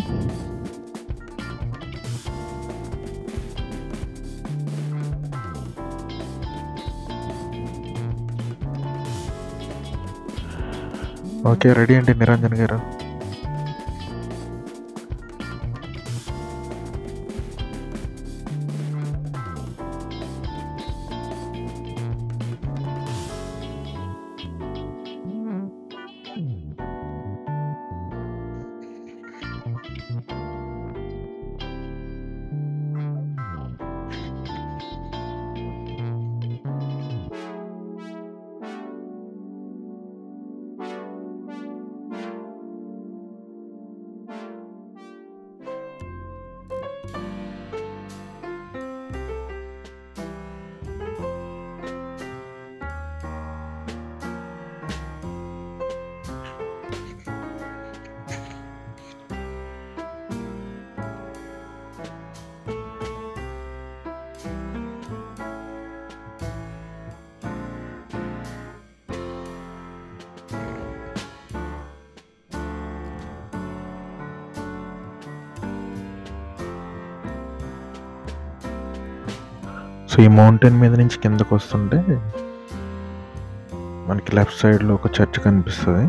ఓకే, రెడీ అండి నిరంజన్ గారు. సో ఈ మౌంటైన్ మీద నుంచి కిందకు వస్తుంటే మనకి లెఫ్ట్ సైడ్లో ఒక చర్చ్ కనిపిస్తుంది.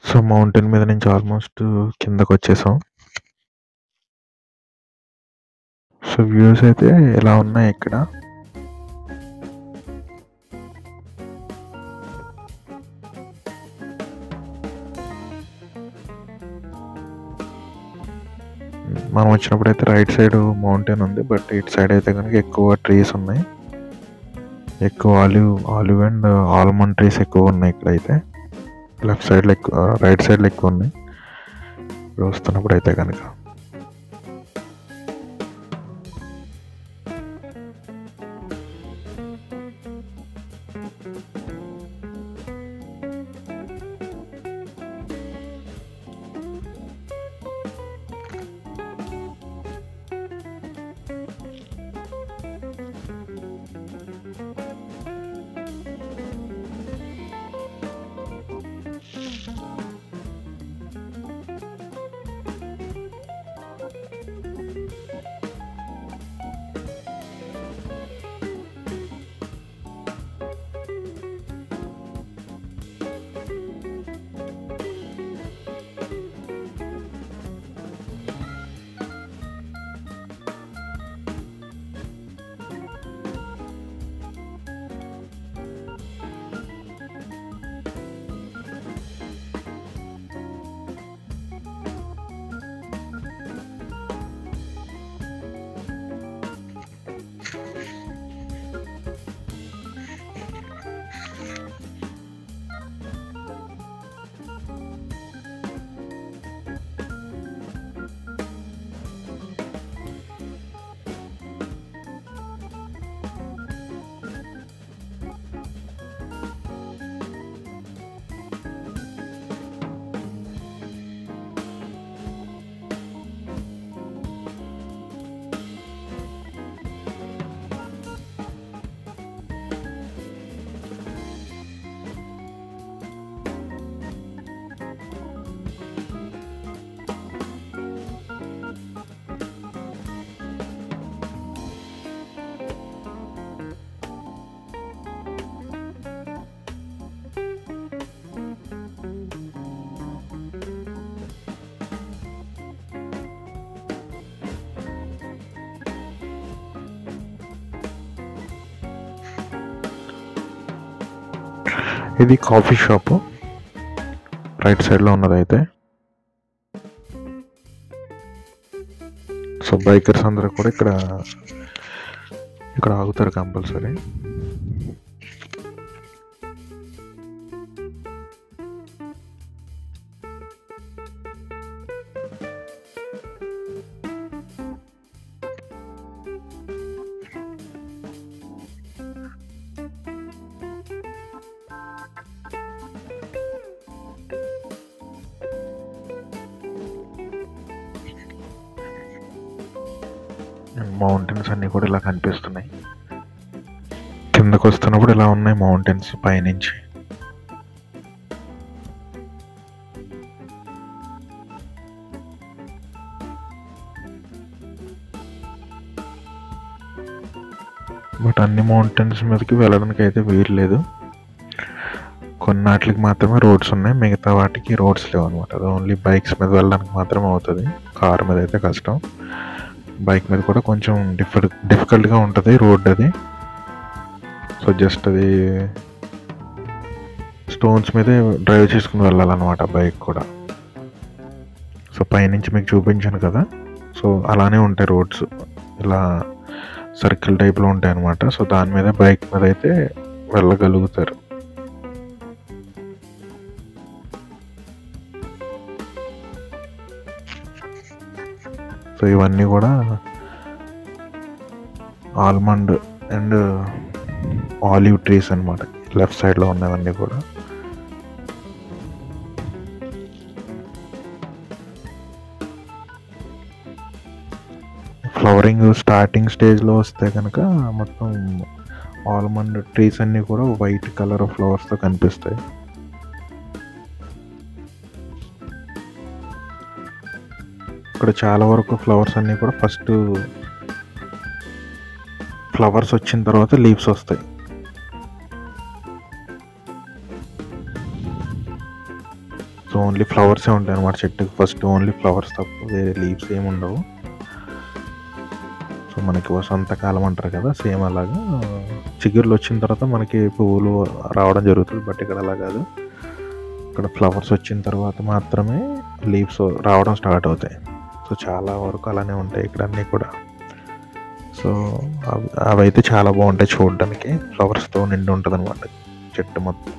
సో మౌంటైన్ మీద నుంచి ఆల్మోస్ట్ కిందకు వచ్చేసాం. సో వ్యూస్ అయితే ఎలా ఉన్నాయి ఇక్కడ. మనం వచ్చినప్పుడు అయితే రైట్ సైడ్ మౌంటైన్ ఉంది, బట్ ఇటు సైడ్ అయితే కనుక ఎక్కువ ట్రీస్ ఉన్నాయి. ఎక్కువ ఆలివ్ అండ్ ఆల్మండ్ ట్రీస్ ఎక్కువ ఉన్నాయి ఇక్కడ అయితే. లెఫ్ట్ సైడ్లో ఎక్కువ, రైట్ సైడ్లో ఎక్కువ ఉన్నాయి ఇప్పుడు వస్తున్నప్పుడు అయితే కనుక. ఇది కాఫీ షాపు రైట్ సైడ్లో ఉన్నదైతే. సో బైకర్స్ అందరూ కూడా ఇక్కడ ఆగుతారు కంపల్సరీ. మౌంటైన్స్ అన్నీ కూడా ఇలా కనిపిస్తున్నాయి. కిందకు వస్తున్నప్పుడు ఇలా ఉన్నాయి మౌంటైన్స్ పైనుంచి. బట్ అన్ని మౌంటైన్స్ మీదకి వెళ్ళడానికి అయితే వీలు లేదు. కొన్నాటికి మాత్రమే రోడ్స్ ఉన్నాయి, మిగతా వాటికి రోడ్స్ లేవు అనమాట. అది ఓన్లీ బైక్స్ మీద వెళ్ళడానికి మాత్రమే అవుతుంది. కార్ మీద అయితే కష్టం. బైక్ మీద కూడా కొంచెం డిఫికల్ట్గా ఉంటుంది రోడ్ అది. సో జస్ట్ అది స్టోన్స్ మీదే డ్రైవ్ చేసుకుని వెళ్ళాలన్నమాట బైక్ కూడా. సో పైనుంచి మీకు చూపించాను కదా, సో అలానే ఉంటాయి రోడ్స్, ఇలా సర్కిల్ టైప్లో ఉంటాయి అన్నమాట. సో దాని మీద బైక్ మీద అయితే వెళ్ళగలుగుతారు. సో ఇవన్నీ కూడా ఆల్మండ్ అండ్ ఆలివ్ ట్రీస్ అన్నమాట. లెఫ్ట్ సైడ్లో ఉన్నవన్నీ కూడా. ఫ్లవరింగ్ స్టార్టింగ్ స్టేజ్లో వస్తే కనుక మొత్తం ఆల్మండ్ ట్రీస్ అన్నీ కూడా వైట్ కలర్ ఫ్లవర్స్తో కనిపిస్తాయి. ఇక్కడ చాలా వరకు ఫ్లవర్స్ అన్నీ కూడా ఫస్ట్ ఫ్లవర్స్ వచ్చిన తర్వాత లీవ్స్ వస్తాయి. సో ఓన్లీ ఫ్లవర్సే ఉంటాయి అన్నమాట చెట్టుకి. ఫస్ట్ ఓన్లీ ఫ్లవర్స్ తప్ప వేరే లీవ్స్ ఏమి ఉండవు. సో మనకి వసంతకాలం అంటారు కదా, సేమ్ అలాగా చిగుర్లు వచ్చిన తర్వాత మనకి పువ్వులు రావడం జరుగుతుంది. బట్ ఇక్కడ అలా కాదు, ఇక్కడ ఫ్లవర్స్ వచ్చిన తర్వాత మాత్రమే లీవ్స్ రావడం స్టార్ట్ అవుతాయి. సో చాలా వరకు అలానే ఉంటాయి ఇక్కడ అన్నీ కూడా. సో అవైతే చాలా బాగుంటాయి చూడడానికి, ఫ్లవర్స్తో నిండి ఉంటుంది అనమాట చెట్టు మొత్తం.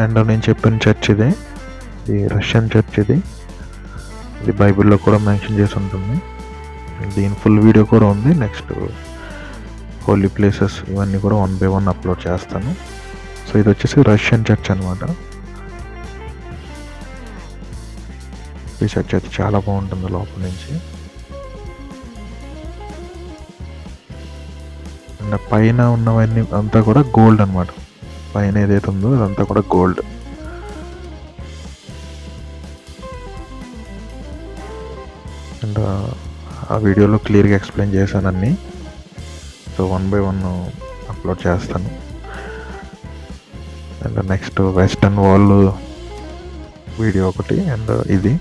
అండ్ నేను చెప్పిన చర్చ్ ఇది రష్యన్ చర్చ్ ఇది. ఇది బైబిల్లో కూడా మెన్షన్ చేసి ఉంటుంది. దీని ఫుల్ వీడియో కూడా ఉంది. నెక్స్ట్ హోలీ ప్లేసెస్ ఇవన్నీ కూడా 1 by 1 అప్లోడ్ చేస్తాను. సో ఇది వచ్చేసి రష్యన్ చర్చ్ అనమాట. ఈ చర్చ్ అయితే చాలా బాగుంటుంది లోపల నుంచి. అండ్ పైన ఉన్నవన్నీ అంతా కూడా గోల్డ్ అనమాట. పైన ఏదైతే ఉందో అదంతా కూడా గోల్డ్. అండ్ ఆ వీడియోలో క్లియర్గా ఎక్స్ప్లెయిన్ చేశాను అన్నీ. సో 1 by 1 అప్లోడ్ చేస్తాను. And next western wall video ఒకటి అండ్ ఇది.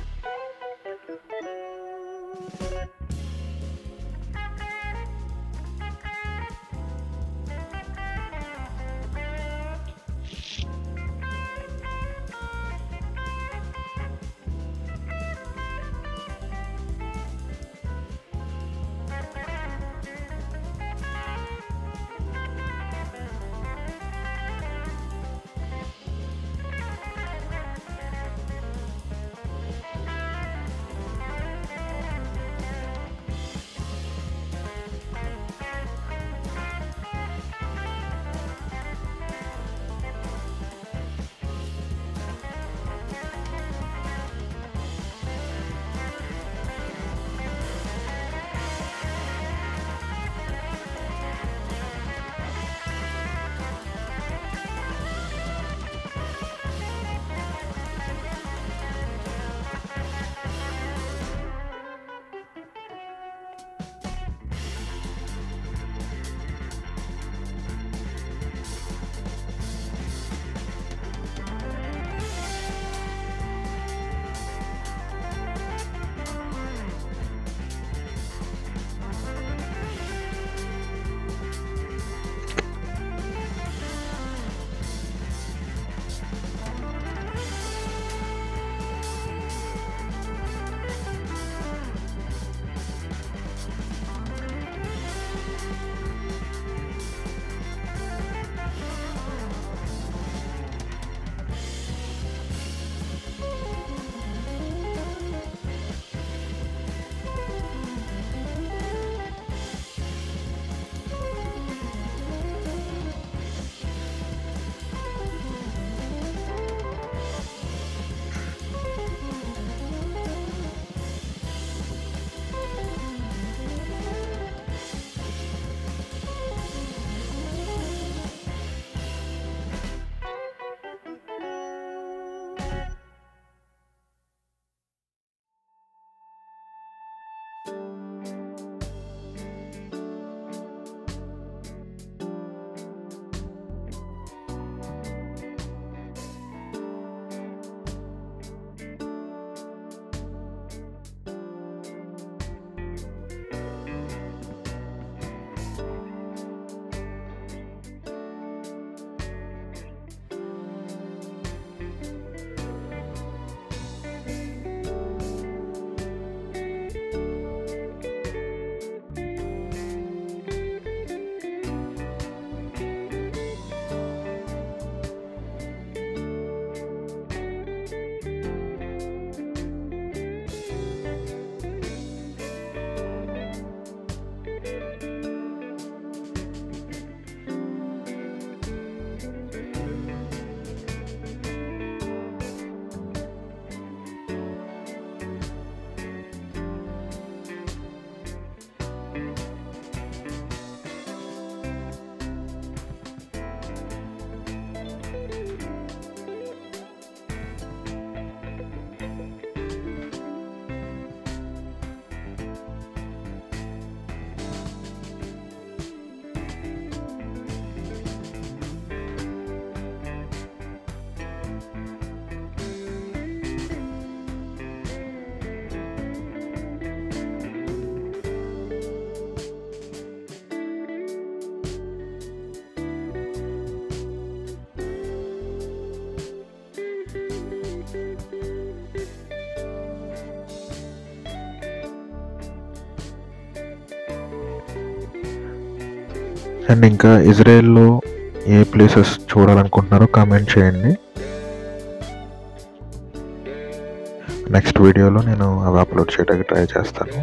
అండ్ ఇంకా ఇజ్రాయెల్లో ఏ ప్లేసెస్ చూడాలనుకుంటున్నారో కామెంట్ చేయండి. నెక్స్ట్ వీడియోలో నేను అవి అప్లోడ్ చేయడానికి ట్రై చేస్తాను.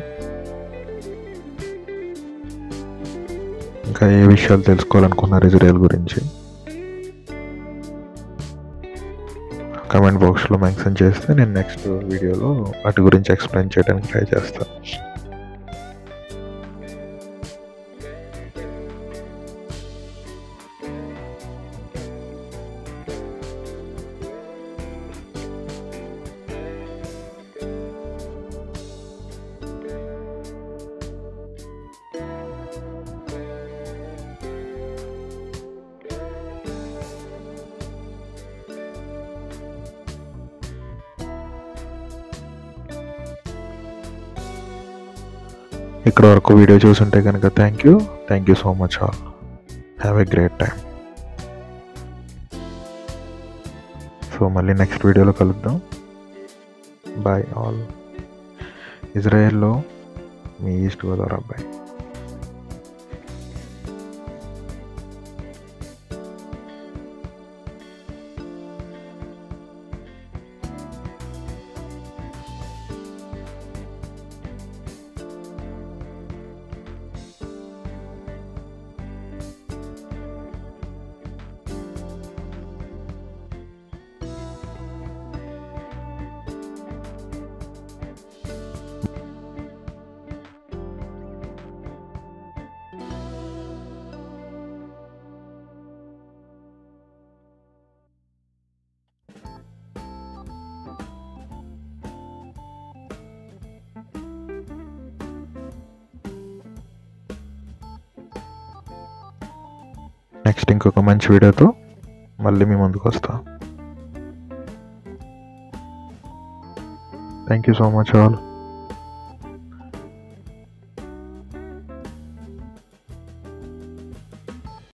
ఇంకా ఏ విషయాలు తెలుసుకోవాలనుకున్నారు ఇజ్రాయెల్ గురించి కమెంట్ బాక్స్లో మెన్షన్ చేస్తే నేను నెక్స్ట్ వీడియోలో వాటి గురించి ఎక్స్ప్లెయిన్ చేయడానికి ట్రై చేస్తాను. ఇక్కడ వరకు వీడియో చూసుంటే కనుక thank you so much all. Have a great time. So మళ్ళీ నెక్స్ట్ వీడియోలో కలుద్దాం. Bye all. ఇజ్రాయెల్లో మీ ఈస్ట్ గోదావరి అబ్బాయి. నెక్స్ట్ ఇంకొక మంచి వీడియోతో మళ్ళీ మీ ముందుకు వస్తా. Thank you so much all.